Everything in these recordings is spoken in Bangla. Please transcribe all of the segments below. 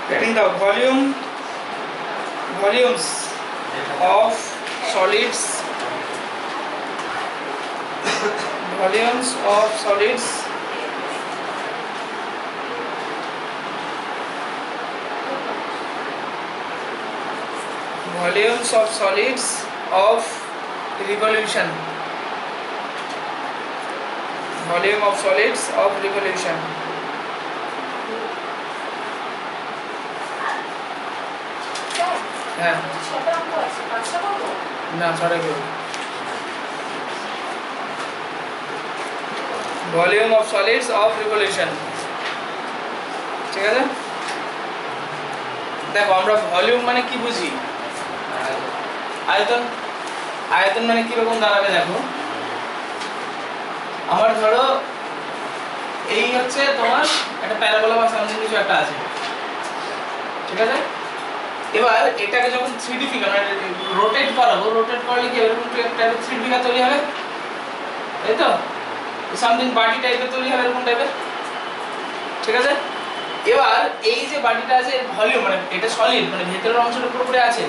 getting the volumes of solids, volumes of solids of revolution, volume of solids of revolution. হ্যাঁ না সরে গেল। Volume of solids of revolution, ঠিক আছে। দেখো আমরা ভলিউম মানে কি বুঝি, আয়তন। আয়তন মানে কিরকম দাঁড়াবে দেখো, আমার ধরো এই হচ্ছে তোমার একটা প্যারাবোলা বা সামথিং কিছু একটা আছে, ঠিক আছে। এবার এটাকে যখন 3D ফিগার মানে রোটেট করাবো, রোটেট করলে কি এরকম একটা 3D ফিগার তৈরি হবে, তাই তো, সামথিং বাটি টাইপের তৈরি হবে এরকম টাইপের, ঠিক আছে। এবার এই যে বাটিটা আছে এর ভলিউম মানে এটা সলিড মানে ভেতরের অংশটা পুরোপুরি আছে,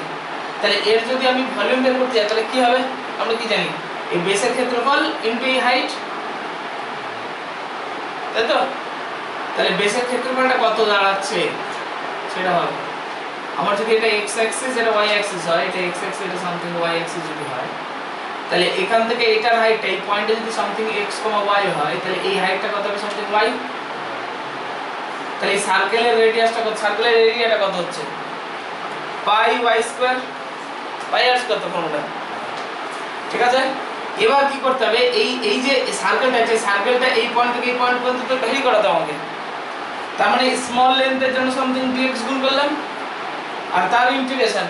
তাহলে এর যদি আমি ভলিউম বের করতে যাই তাহলে কি হবে, আমরা কি জানি এই বেসের ক্ষেত্রফল ইনটু এই হাইট, তাই তো। তাহলে বেসের ক্ষেত্রফলটা কত দাঁড়াচ্ছে সেটা হবে, আমার যদি এটা x অ্যাক্সিস এটা y অ্যাক্সিস হয়, এটা x অ্যাক্সিস এটা সামথিং y অ্যাক্সিস যদি হয়, তাহলে এখান থেকে এটার হাইটটা এই পয়েন্টে যদি সামথিং x, y হয়, তাহলে এই হাইটটা কত হবে সামথিং y। তাহলে এই সার্কেলের রেডিয়াসটা কত, সার্কেলের এরিয়াটা কত হচ্ছে পাই y স্কয়ার, পাই আর কত ফর্মুলা, ঠিক আছে। এবার কি করতে হবে, এই যে সার্কেলটা আছে সার্কেলটা এই পয়েন্ট থেকে এই পয়েন্ট পর্যন্ত তো ভ্যারি করাতে আমাকে, তার মানে স্মল লেন্থের জন্য সামথিং dx গুণ করলাম আর তার ইন্টিগ্রেশন,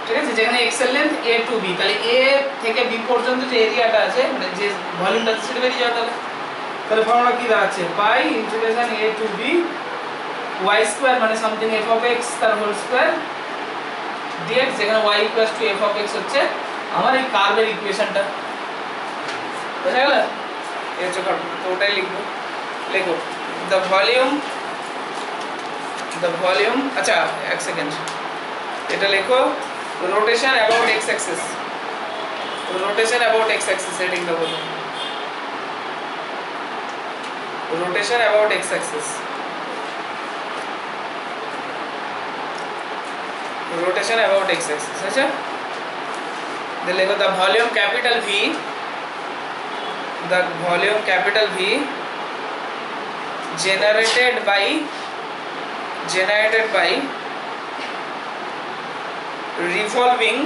ঠিক আছে, যেখানে x এর লেন্থ a টু b, তাহলে a থেকে b পর্যন্ত যে এরিয়াটা আছে মানে যে ভলিউমটা সেটা বেরিয়ে যাবে। তাহলে ফর্মুলা কি দাঁড়াচ্ছে pi integration a to b y square মানে সামথিং f অফ x তার হোল স্কয়ার dx, যেখানে y equals to f of x হচ্ছে আমার এই কার্ভের ইকুয়েশনটা, বুঝা গেল। এই হচ্ছে কার্ভ, তো ওটাই লিখবো, লেখো দ্য ভলিউম, আচ্ছা এক সেকেন্ড এটা লেখো, rotation about x axis, rotation about x axis heading দেবো, rotation about x axis, rotation about x axis, अच्छा। then लिखो the volume capital V generated by revolving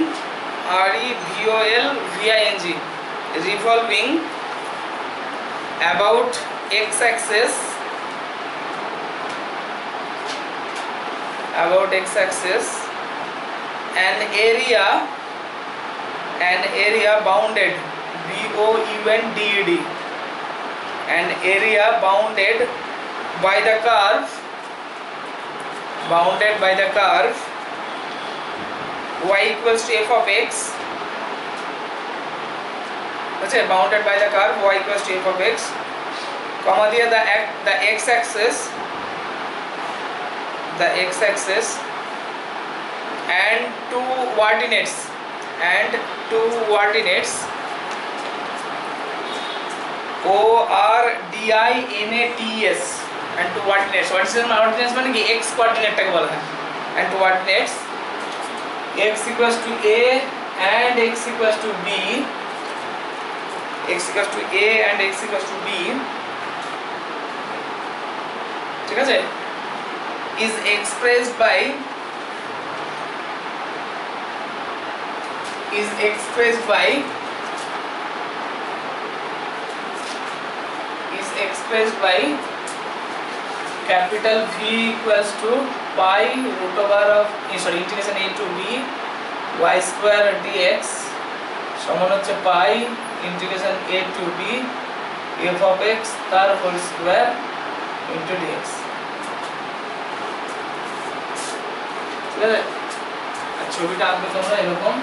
revolving about x axis an area bounded bounded, an area bounded by the curve y equals to f of x, okay, bounded by the curve y equals to f of x, comma here the x axis and two coordinates ORDINATES and two coordinates, what is মানে কি x কোঅর্ডিনেটটাকে বলা হয়, and two coordinates x equals to a and x equals to b, ঠিক আছে, is expressed by capital V equals to pi root over of integration a to b y square dx সমান হচ্ছে pi integration a to b f of x তার হোল স্কয়ার into dx, ঠিক আছে। ছবিটা আঁকবে তোমরা এরকম,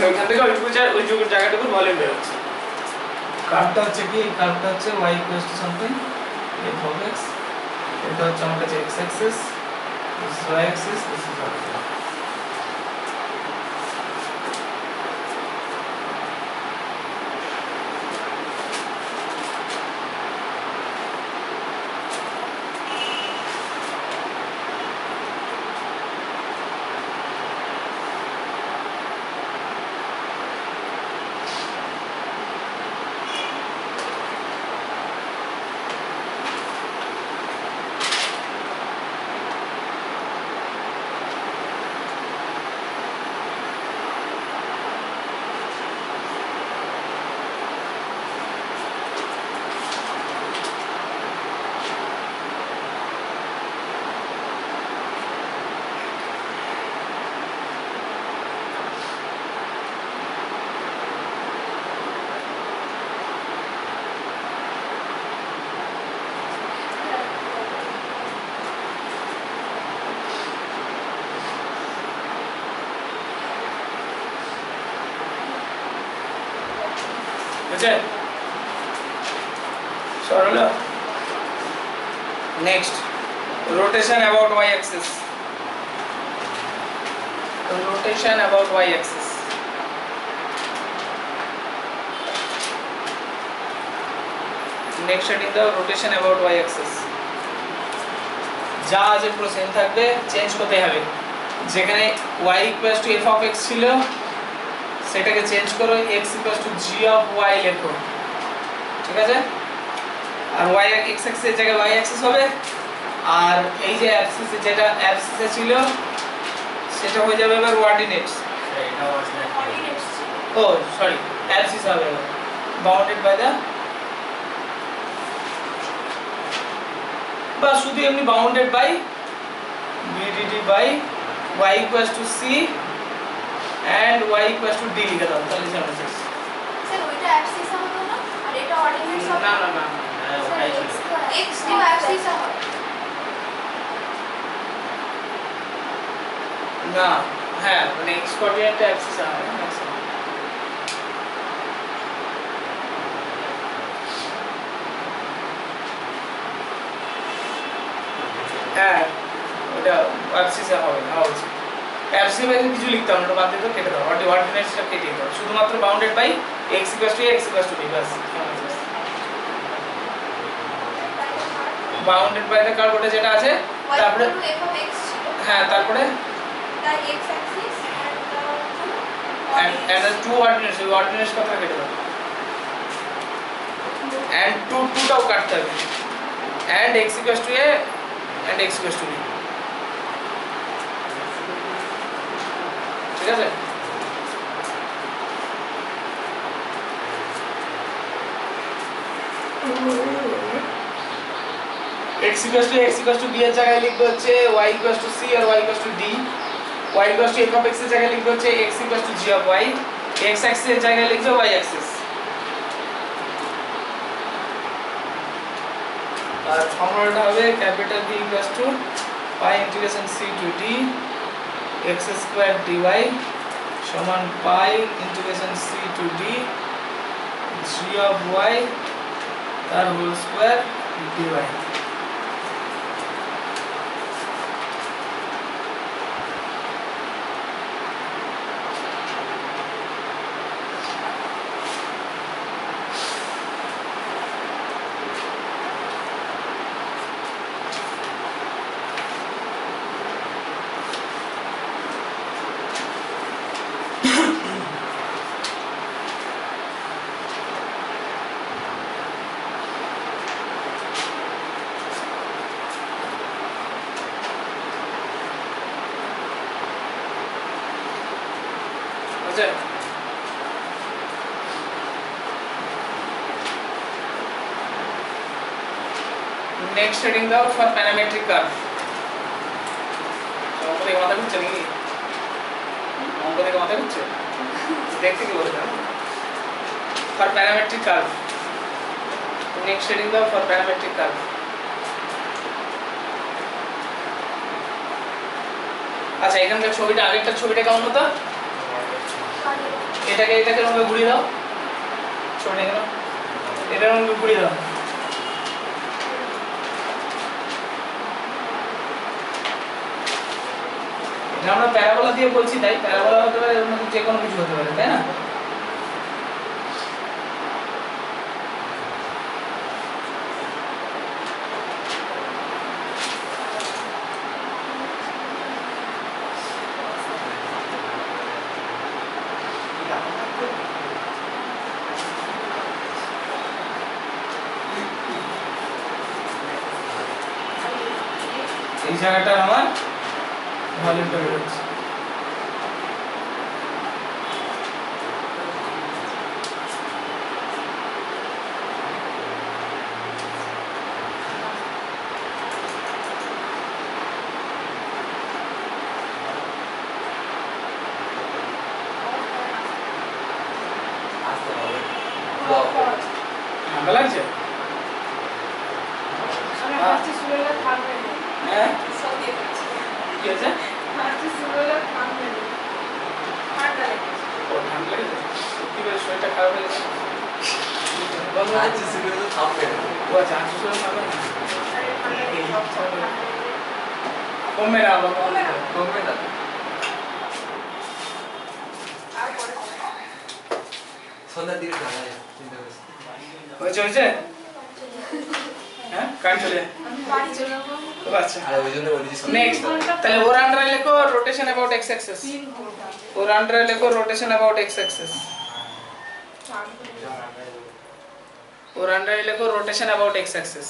ওইখান থেকে ওইটুকু জায়গাটুকু ভলিউম বের হচ্ছে। কার্ভটা হচ্ছে কি, কার্ভটা হচ্ছে y equals to something f of x, এটা হচ্ছে আমার কাছে x Axis, this is y Axis, this is y. বুঝছেন? Sarala next rotation about y axis, rotation about y axis. Next heading the rotation about y axis. যা আছে পুরো সেম থাকবে, চেঞ্জ করতে হবে। যেখানে y equals to f of x ছিল সেটাকে চেঞ্জ করো x equals to g of y লেখো, ঠিক আছে? আর y x axis এর জায়গায় y axis হবে, আর এই যে অ্যাবসিস যেটা অ্যাবসিসে ছিল সেটা হয়ে যাবে এবার কোঅর্ডিনেটস। এটা কোঅর্ডিনেটস ও সরি, অ্যাবসিস হবে বাউন্ডেড বাই দা, বা শুধু এমনি bounded by bdd by y equals to c and y equals to d লিখে দাও, তাহলে জানা শেষ। স্যার ওইটা অ্যাক্সিস হতো না আর এটা অর্ডিনেটস হবে না না না, হ্যাঁ ওটাই ছিল। x ও অ্যাক্সিস হবে না হ্যাঁ, মানে x কোঅর্ডিনেটটা অ্যাক্সিস হবে না। হ্যাঁ ওটা অ্যাবসিসে হবে না, হচ্ছে অ্যাবসিসে বাইরে কিছু লিখতে হবে না, বাদ দিয়ে তো কেটে দাও, অর্ডিনেটসটা কেটে দাও, শুধুমাত্র bounded by x equals to a, x equals to b, বাস। বাউন্ডেড বাই দ্য কার্ভ ওটা যেটা আছে, তারপরে f of x ছিল হ্যাঁ তারপরে তাই x axis and the two ordinates, ওই ordinates কথা কেটে দাও, and টুটাও কাটতে হবে, and x equals to a and x equals to b, ঠিক আছে? x equals to b এর জায়গায় লিখবো হচ্ছে y equals to c R y equals to d, y equals to f of x এর জায়গায় লিখবো হচ্ছে x equals to g of y, x axis এর জায়গায় লিখবো y axis, আর ফর্মুলাটা হবে capital B equals to pi integration c to d x square dy সমান pi integration c to d g of y তার হোল স্কয়ার dy। বুঝছেন? নেক্সট হেডিং দাও ফর প্যারামেট্রিক কার্ভ। অঙ্ক দেখে মাথা ঘুরছে নাকি? অঙ্ক দেখে মাথা ঘুরছে? দেখতে কি বলছে? For parametric curve. Next heading দাও ফর প্যারামেট্রিক কার্ভ। আচ্ছা এখানকার ছবিটা আগেরটা ছবিটা কেমন হতো? এটাকে আমাকে ঘুরিয়ে দাও, ছোট কেন এটা আমাকে ঘুরিয়ে দাও। এটা আমরা প্যারাবোলা দিয়ে বলছি, তাই প্যারাবোলা হতে পারে, এর মধ্যে যে কোনো কিছু হতে পারে, তাই না? এই জায়গাটা আমার ভলিউমটা বেরোচ্ছে। ঠান্ডা লাগছে? হ্যাঁ কি হয়েছে? ও ঠান্ডা লেগেছে? কি বলে শরীরটা খারাপ হয়ে গেছে? ও আচ্ছা, আচ্ছা শরীর খারাপ হয়ে গেছে। কমবে না বাবা, কমবে না। হয়েছে হয়েছে? হ্যাঁ কারেন্ট চলে যায়। ও আচ্ছা নেক্সট, তাহলে ওর আন্ডারে লেখো রোটেশন অ্যাবাউট এক্স অ্যাক্সিস। ওর আন্ডারে লেখো রোটেশন অ্যাবাউট এক্স অ্যাক্সিস। ওর আন্ডারে লেখো রোটেশন অ্যাবাউট এক্স অ্যাক্সিস।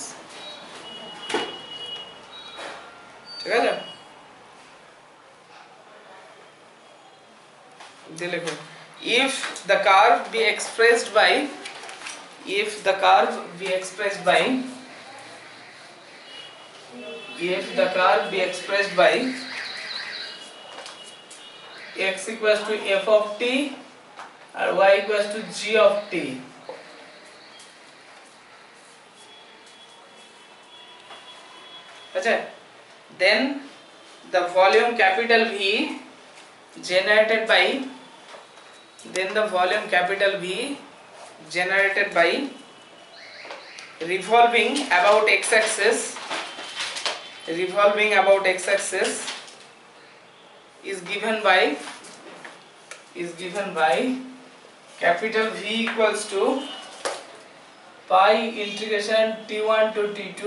ঠিক আছে, দিয়ে লেখো if the curve be expressed by if the curve be expressed by x equals to f of t or y equals to g of t, okay, then the volume capital V generated by revolving about x-axis is given by capital V equals to pi integration t1 to t2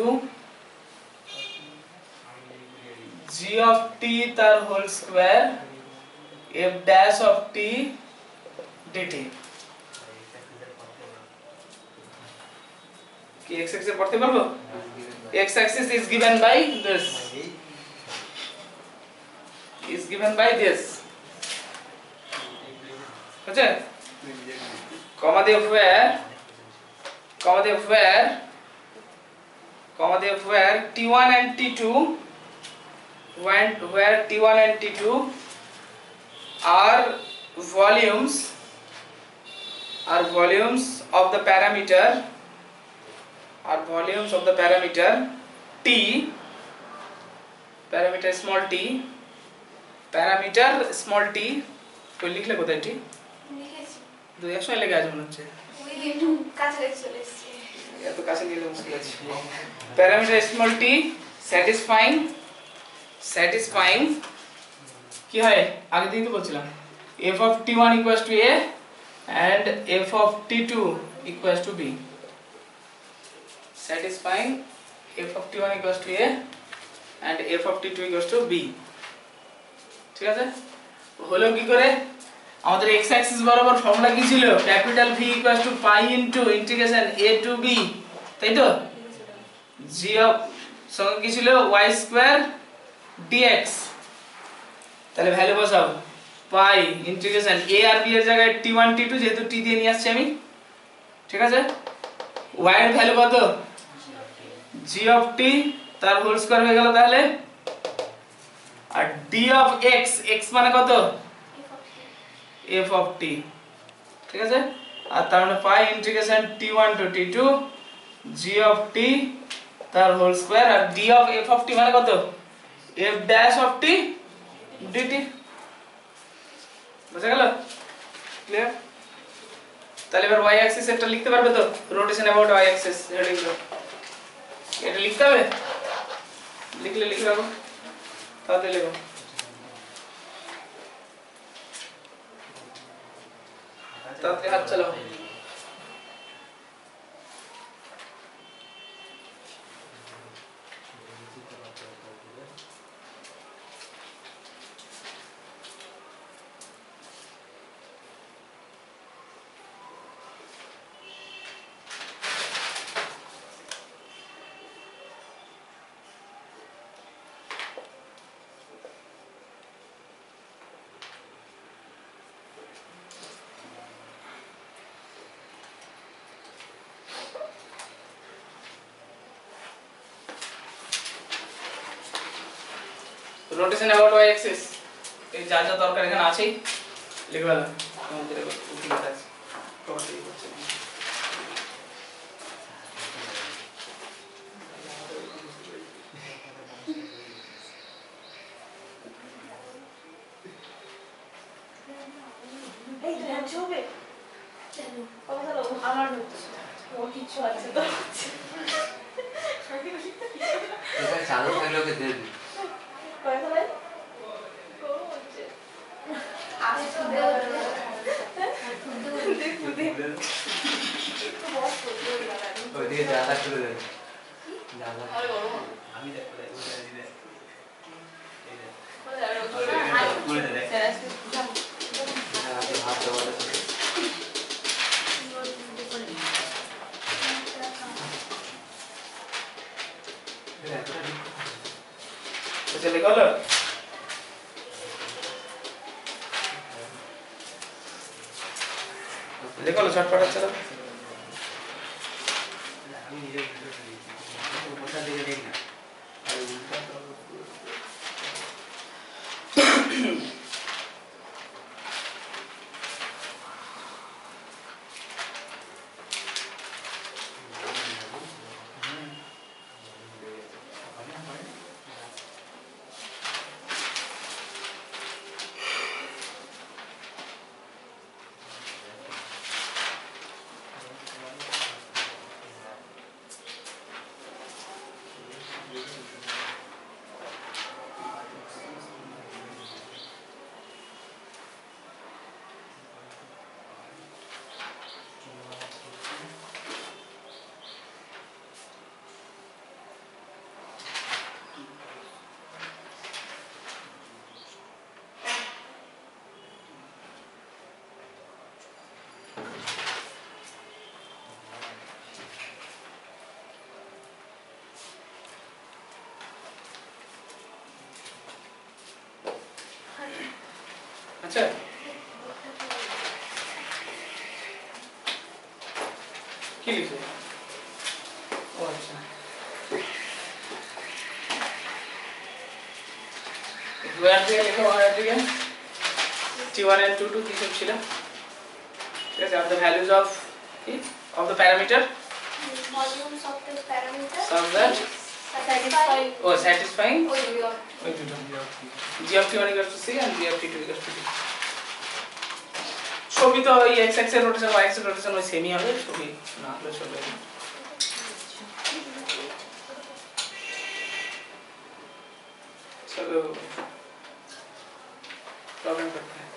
g of t tar whole square f dash of t dt। কি x axis পড়তে পারবো? x axis is given by this, okay, comma the where t1 and t2 where t1 and t2 are volumes of the parameter t, parameter small t কই লিখলে কোথায় t? দুই একশো লেগে আছে মনে হচ্ছে, এত কাছে নিলে মুশকিল আছে। parameter small t satisfying কি হয় আগে দিন তো বলছিলাম f of t1 equals to a and f of t2 equals to b, satisfying f of t1 equals to a and f of t2 equals to b। ঠিক আছে, হলো কি করে? আমাদের x axis বরাবর ফর্মুলা কি ছিল? Capital V equals to pi into integration a to b, তাই তো? g of সঙ্গে কি ছিল? y square dx, তাহলে ভ্যালু বসাও পাই ইন্টিগ্রেশন a আর b এর জায়গায় t1 t2 যেহেতু t দিয়ে নিয়ে আসছি আমি, ঠিক আছে, y এর ভ্যালু কত? g of t তার হোল স্কয়ার হয়ে গেল, তাহলে আর d of x মানে কত? f of t, ঠিক আছে, আর তার মানে pi integration t1 to t2 g of t তার হোল স্কয়ার আর d of f of t মানে কত? f dash of t dt। বুঝা গেল? ক্লিয়ার? তাহলে এবার y অ্যাক্সিস একটা লিখতে পারবে তো rotation about y Axis heading এটা লিখতে হবে লিখলে লিখে রাখো তাহলে লিখো তাহলে হাত চালাও rotation about y axis এই যা যা দরকার এখানে আছেই লিখে ফেলো আমাদের ঠিক আছে প্রপার্টি হচ্ছে এই তো হচ্ছে হবে কেন কথা বলো আমার হচ্ছে ও কিছু আছে তো এটা চালু থাকলে ওকে দিয়ে দিই কথা বল কোন হচ্ছে আসে তো দেও দেখ একটু বস করতে লাগে ওইদিকে জাদা করে দেন জাদা আরে বলো আমি দেখো দেখো দিলে এই দে বলে আর করে দে আগে হাত দেওয়া আচ্ছা লিখো হলো লিখো হলো শর্টকাট আছে তো আমি নিজে উপরটা দিকে দেখ না আর উল্টা আচ্ছা কি লিখছো ও আচ্ছা দুয়ার দিয়ে লিখো আর দিকে t1 and t2 কি সব ছিল ঠিক আছে আর the values of the parameter volumes of the parameter some that satisfying satisfying oh you are wait g of t1 equals to c and g of t2 equals to d সবই তো এই x axis এর রোটেশন y axis এর রোটেশন ওই সেমই হবে সবই না হলে চলবে না चलो प्रॉब्लम करते हैं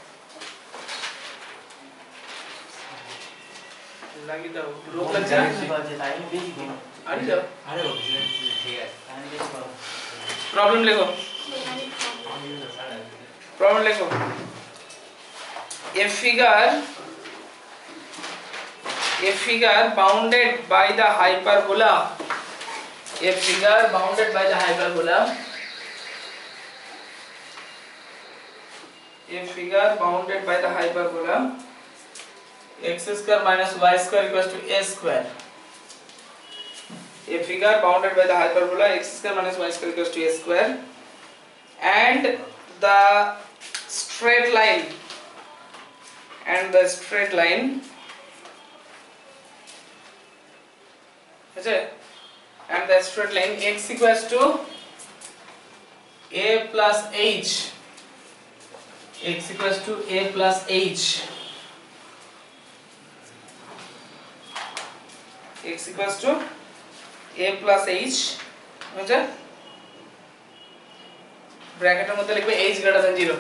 लगी तो रोक लग जाए টাইম বেশি দিন আরে যাও আরে ঠিক আছে টাইম বেশি করো प्रॉब्लम लिखो प्रॉब्लम लिखो a figure bounded by the hyperbola a figure bounded by the hyperbola a figure bounded by the hyperbola x square minus y square equals to a square a figure bounded by the hyperbola x square minus y square equals to a square and the straight line okay and the straight line x equals to a plus h x equals to a plus h x equals to a plus h বুঝছো ব্র্যাকেটের মধ্যে লিখবে h greater than 0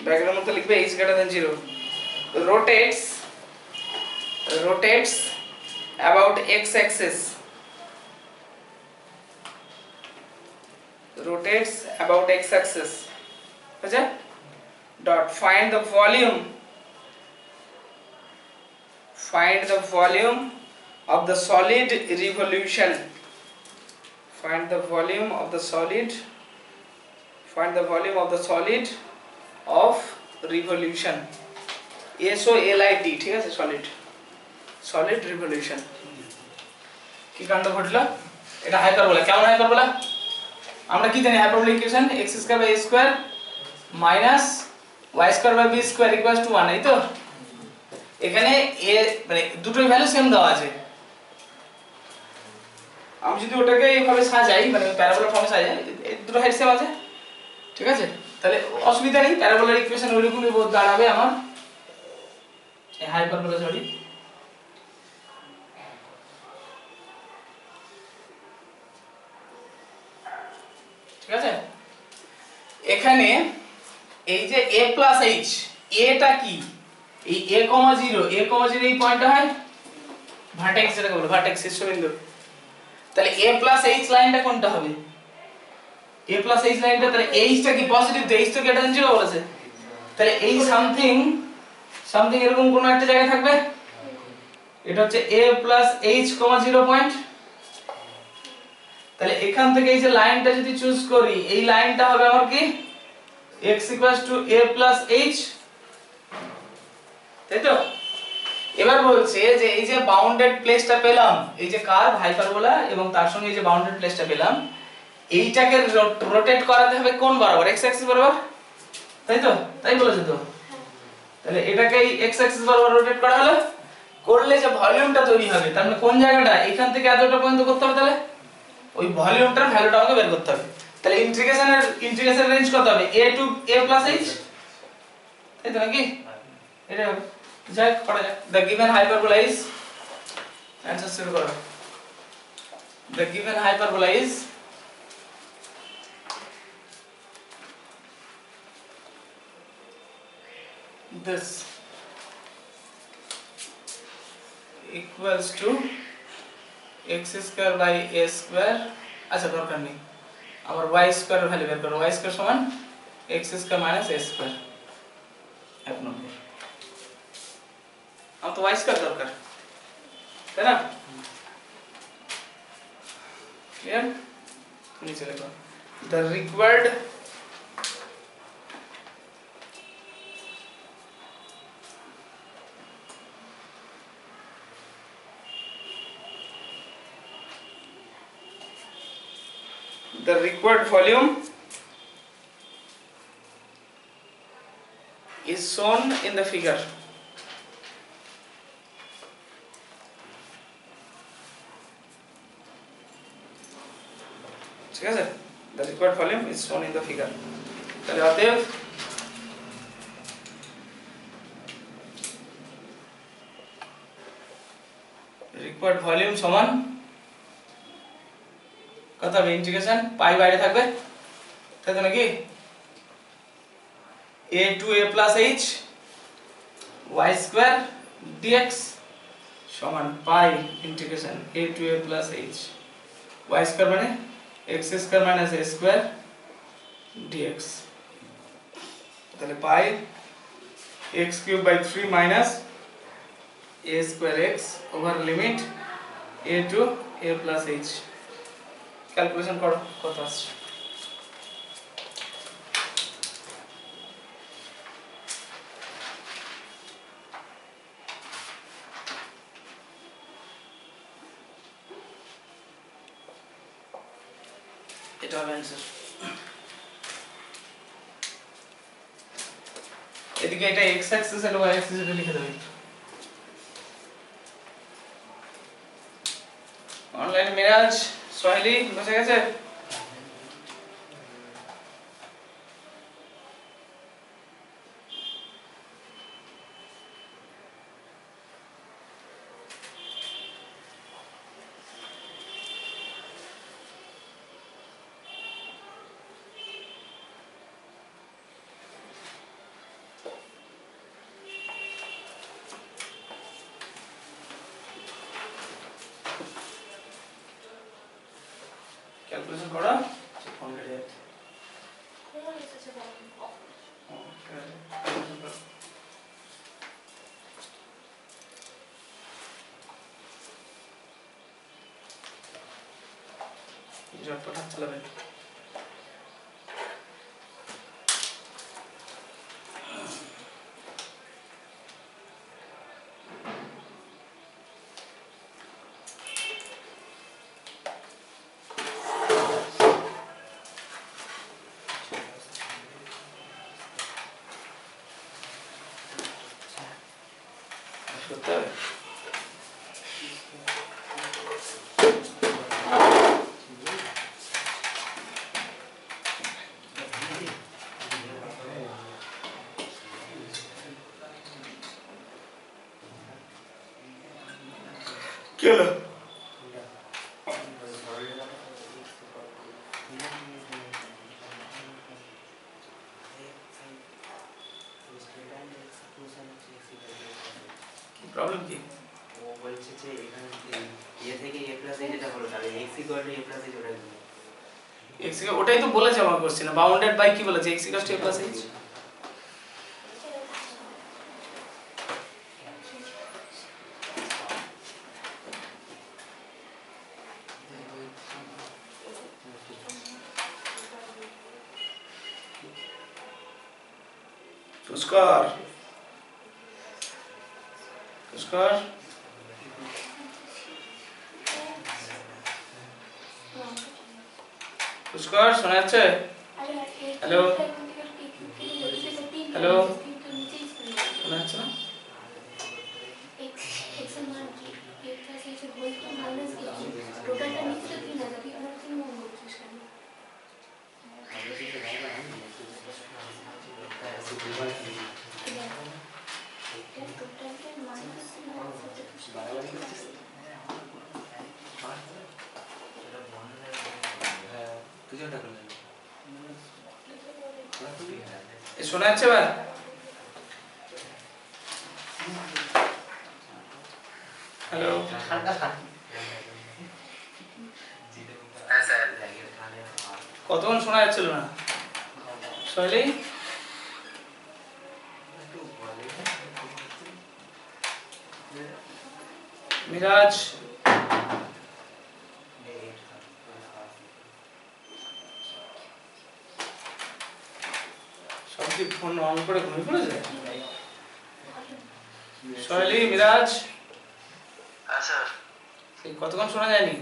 ব্র্যাকেটের মধ্যে লিখবে h greater than 0 rotates about x axis বুঝছো dot find the volume of the solid revolution find the volume of the solid of revolution SOLID ঠিক আছে solid revolution কি কাণ্ড ঘটলো এটা হাইপারবোলা কেমন হাইপারবোলা আমরা কি জানি hyperbolic equation x square by a square minus y square by b square equals to 1 এই তো এখানে a মানে দুটোই ভ্যালু সেম দেওয়া আছে আমি যদি ওটাকে এইভাবে সাজাই মানে প্যারাবোলা ফর্মে সাজাই দুটো হাইট সেম আছে ঠিক আছে তাহলে অসুবিধা নেই প্যারাবোলার ইকুয়েশন ওইরকমই দাঁড়াবে আমার এই হাইপারবোলা সরি ঠিক আছে এখানে এই যে a h এটা কি এই a, 0 এই পয়েন্টটা হয় ভার্টেক্স যেটাকে বলে ভার্টেক্স শীর্ষবিন্দু তাহলে a h লাইনটা কোনটা হবে a h লাইনটা তাহলে h টা কি পজিটিভ তো h তো গ্রেটার দ্যান 0 বলেছে তাহলে এই সামথিং এরকম কোন একটা জায়গায় থাকবে এটা হচ্ছে a h, 0 পয়েন্ট তাহলে এখান থেকে এই যে লাইনটা যদি চুজ করি এই লাইনটা হবে আমার কি x a h তাই তো এবার বলছে যে এই যে বাউন্ডেড প্লেসটা পেলাম এই যে কার্ভ হাইপারবোলা এবং তার সঙ্গে এই যে বাউন্ডেড প্লেসটা পেলাম এইটাকে রোটেট করাতে হবে কোন বরাবর x অ্যাক্সিস বরাবর তাই তো তাই বলেছে তো তাহলে এটাকে x অ্যাক্সিস বরাবর রোটেট করা হলো করলে যে ভলিউমটা তৈরি হবে তার মানে কোন জায়গাটা এখান থেকে এতটা পর্যন্ত করতে হবে তাহলে ওই ভলিউমটার ভ্যালুটা আমাকে বের করতে হবে তাহলে ইন্টিগ্রেশনের রেঞ্জ কত হবে a to a plus h তাই তো নাকি এটা হবে যাই করা যাক the given hyperbola is answer শুরু করো the given hyperbola is this equals to x square by a square আচ্ছা দরকার নেই আমার y স্কয়ার এর ভ্যালু বের করো y স্কয়ার সমান x square minus a square এক নম্বর আমার তো y স্কয়ার দরকার তাই না ক্লিয়ার নিচে লেখো the required volume is shown in the figure ঠিক আছে the required volume is shown in the figure তাহলে অতএব required volume সমান কত হবে ইন্টিগ্রেশন পাই বাইরে থাকবে তাই তো নাকি a to a plus h y square dx সমান পাই integration a to a plus h y square মানে x square minus a square dx তাহলে পাই x cube by 3 minus a square x over limit a to a plus h calculation করো কত আসছে এটা হবে অ্যানসার এদিকে এটা x অ্যাক্সিস আর y অ্যাক্সিস এ লিখে দেবে অনলাইন মিরাজ সোহেলি বসে গেছে ঝটপট হাত চালাবেন। করতে হবে। কি হলো? প্রবলেম কি? ও বলছে যে এখানে এ থেকে a প্লাস যেটা হলো তাহলে x equal to a plus h ওটা কি? x ওটাই তো বলেছে আমার কোশ্চেনে, বাউন্ডেড বাই কি বলেছে, x equal to a plus h। Pushkar Pushkar Pushkar শোনা যাচ্ছে? হ্যালো হ্যালো শোনা যাচ্ছে না? শোনা যাচ্ছে এবার? হ্যালো কতক্ষণ শোনা যাচ্ছিল না? শৈলী মিরাজ সব কি ফোন অন করে ঘুমিয়ে পড়েছে? শৈলী মিরাজ সেই কতক্ষণ শোনা যায়নি?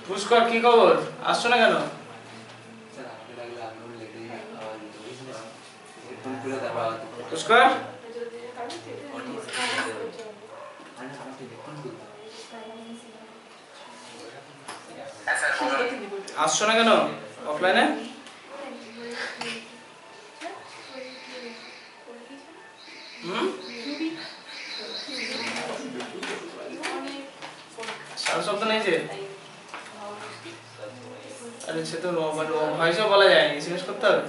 পুষ্কর কি খবর, আসছো না কেন? পুষ্কর আসছো না কেন অফলাইনে? সারা শব্দ নেই যে? আরে সে তো ভয়েসও বলা যায়, এসএমএস করতে হবে।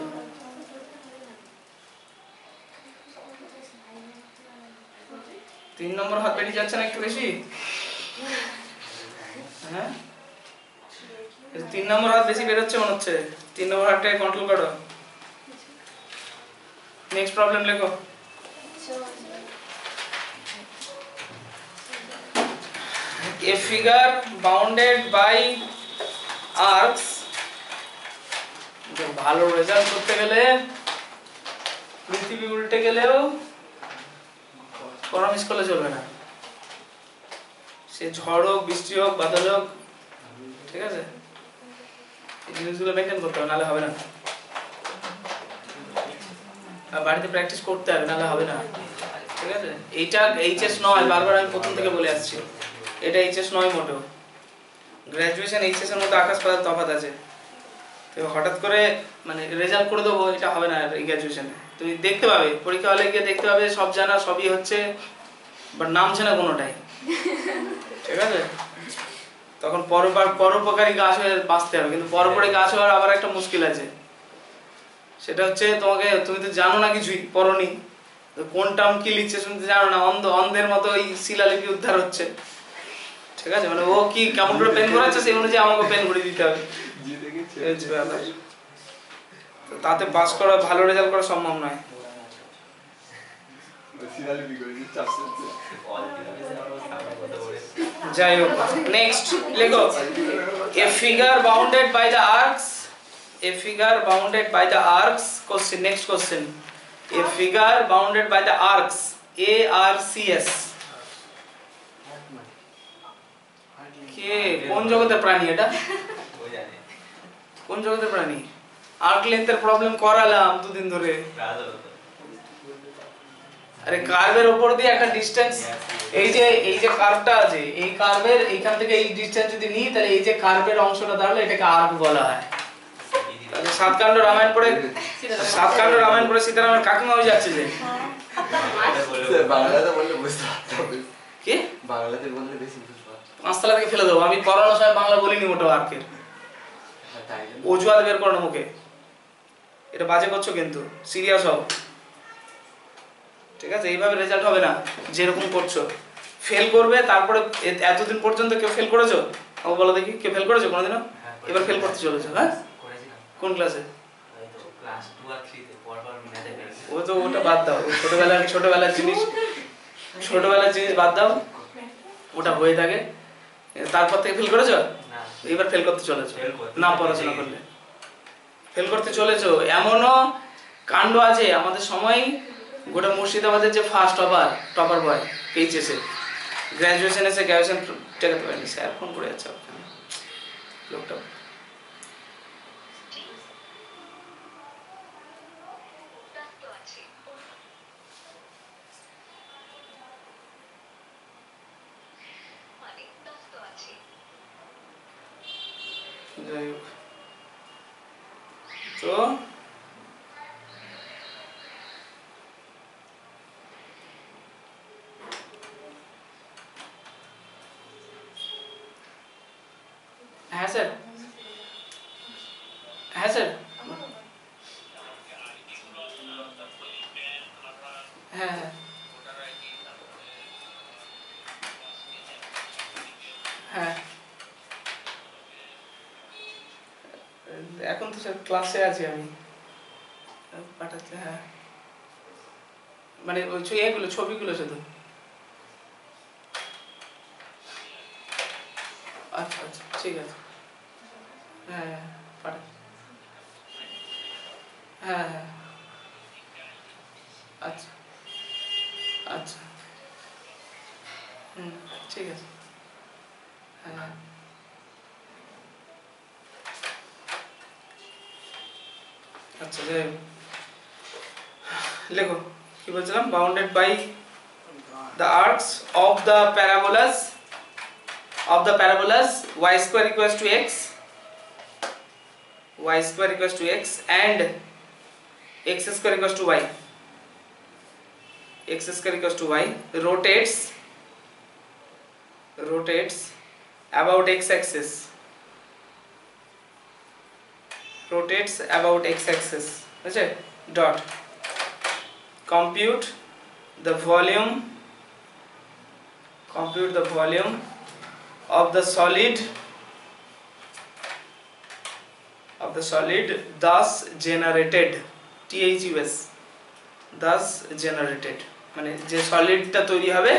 তিন নম্বর হাত বেরিয়ে যাচ্ছে না একটু বেশি? হ্যাঁ 3 নম্বর হাত বেশি বের হচ্ছে মনে হচ্ছে। 3 নম্বর হাতটাকে কন্ট্রোল করো। নেক্সট প্রবলেম লেখো। A figure bounded by arcs, ভালো রেজাল্ট করতে গেলে পৃথিবী উল্টে গেলেও কোনো মিস করলে চলবে না, সে ঝড় হোক বৃষ্টি হোক বাদল হোক, ঠিক আছে? এই জিনিসগুলো মেনটেন করতে হবে, নাহলে হবে না। আর বাড়িতে প্র্যাকটিস করতে হবে, নাহলে হবে না, ঠিক আছে? এইটা এইচএস নয়, বারবার আমি প্রথম থেকে বলে আসছি, এটা এইচএস নয় মোটেও। গ্র্যাজুয়েশন এইচএস এর মধ্যে আকাশ পাতাল তফাৎ আছে। তো হঠাৎ করে মানে রেজাল্ট করে দেবো, এটা হবে না। এই গ্র্যাজুয়েশনে তুমি দেখতে পাবে, পরীক্ষা হলে গিয়ে দেখতে পাবে সব জানা, সবই হচ্ছে, বাট নামছে না কোনোটাই, ঠিক আছে? তখন পরোপকারী গাছ হয়ে বাঁচতে হবে, কিন্তু পরোপকারী গাছ হওয়ার আবার একটা মুশকিল আছে, সেটা হচ্ছে তুমি তো জানো না কিছুই, পড়নি, কোন টার্ম কি লিখছে শুনতে জানো না, অন্ধের মতো এই শিলালিপি উদ্ধার হচ্ছে, ঠিক আছে? মানে ও কি কেমন করে পেন ঘোরাচ্ছে সেই অনুযায়ী আমাকে পেন ঘুরিয়ে দিতে হবে। তো তাতে পাস করা, ভালো রেজাল্ট করা সম্ভব নয়। যাই হোক, নেক্সট লেখো, a figure bounded by the arcs, a figure bounded by the arcs, question, next question, a figure bounded by the arcs, ARCS, কে কোন জগতের প্রাণী এটা? কোন জগতের প্রাণী? আর্ক লেন্থের প্রবলেম করালাম দুদিন ধরে। আরে কার্ভের উপর দিয়ে একটা ডিসটেন্স, এই যে কার্ভটা আছে, এই কার্ভের এইখান থেকে এই ডিসটেন্স যদি নিই, তাহলে এই যে কার্ভের অংশটা দাঁড়ালো এটাকে আর্ক বলা হয়। তাহলে সাতকাণ্ড রামায়ণ পড়ে, সাতকাণ্ড রামায়ণ পড়ে সীতারামের কাকিমা হয়ে যাচ্ছে যে। বাংলাতে বললে বুঝতে পারতাম, কি বাংলাতে বললে বেশি বুঝতে পারতাম। পাঁচতলা থেকে ফেলে দেবো, আমি করোনার সময় বাংলা বলিনি মোটেও আর্কের। অজুহাত বের করো মুখে, এটা বাজে করছো কিন্তু, সিরিয়াস হও, ঠিক আছে? এইভাবে রেজাল্ট হবে না যেরকম করছো, ফেল করবে। তারপরে এতদিন পর্যন্ত কেউ ফেল করেছো? আমাকে বলো দেখি, কেউ ফেল করেছো কোনোদিনও? এবার ফেল করতে চলেছো? হ্যাঁ, কোন ক্লাসে? ক্লাস 2 আর 3 তে পরপর মেলাতে পেরেছি। ও তো ওটা বাদ দাও, ছোটবেলার জিনিস, ছোটবেলার জিনিস বাদ দাও, ওটা হয়ে থাকে। তারপর থেকে ফেল করেছো? না, এবার ফেল করতে চলেছো ফেল করতে না, পড়াশোনা করলে ফেল করতে চলেছো। এমনও কাণ্ড আছে আমাদের সময়, গোটা মুর্শিদাবাদের যে ফার্স্ট টপার বয় এইচএসে, গ্র্যাজুয়েশন এসে গ্র্যাজুয়েশন টেকাতে পারেনি, স্যার ফোন করে যাচ্ছে লোকটা। যাই হোক, তো হ্যাঁ স্যার, হ্যাঁ স্যার, হ্যাঁ হ্যাঁ হ্যাঁ, এখন তো স্যার ক্লাসে আছি আমি, পাঠাচ্ছি। হ্যাঁ, মানে ওই এগুলো ছবিগুলো শুধু। আচ্ছা আচ্ছা, ঠিক আছে, হ্যাঁ হ্যাঁ পাঠা, হ্যাঁ হ্যাঁ, আচ্ছা আচ্ছা, হুম, ঠিক আছে, হ্যাঁ। আচ্ছা, যাই হোক, লেখো কি বলছিলাম, bounded by the arcs of the parabolas, y square equals to x, y square equals to x and x square equals to y, x square equals to y rotates about x axis, okay, dot compute the volume of the solid thus generated, thus generated, মানে যে সলিডটা তৈরি হবে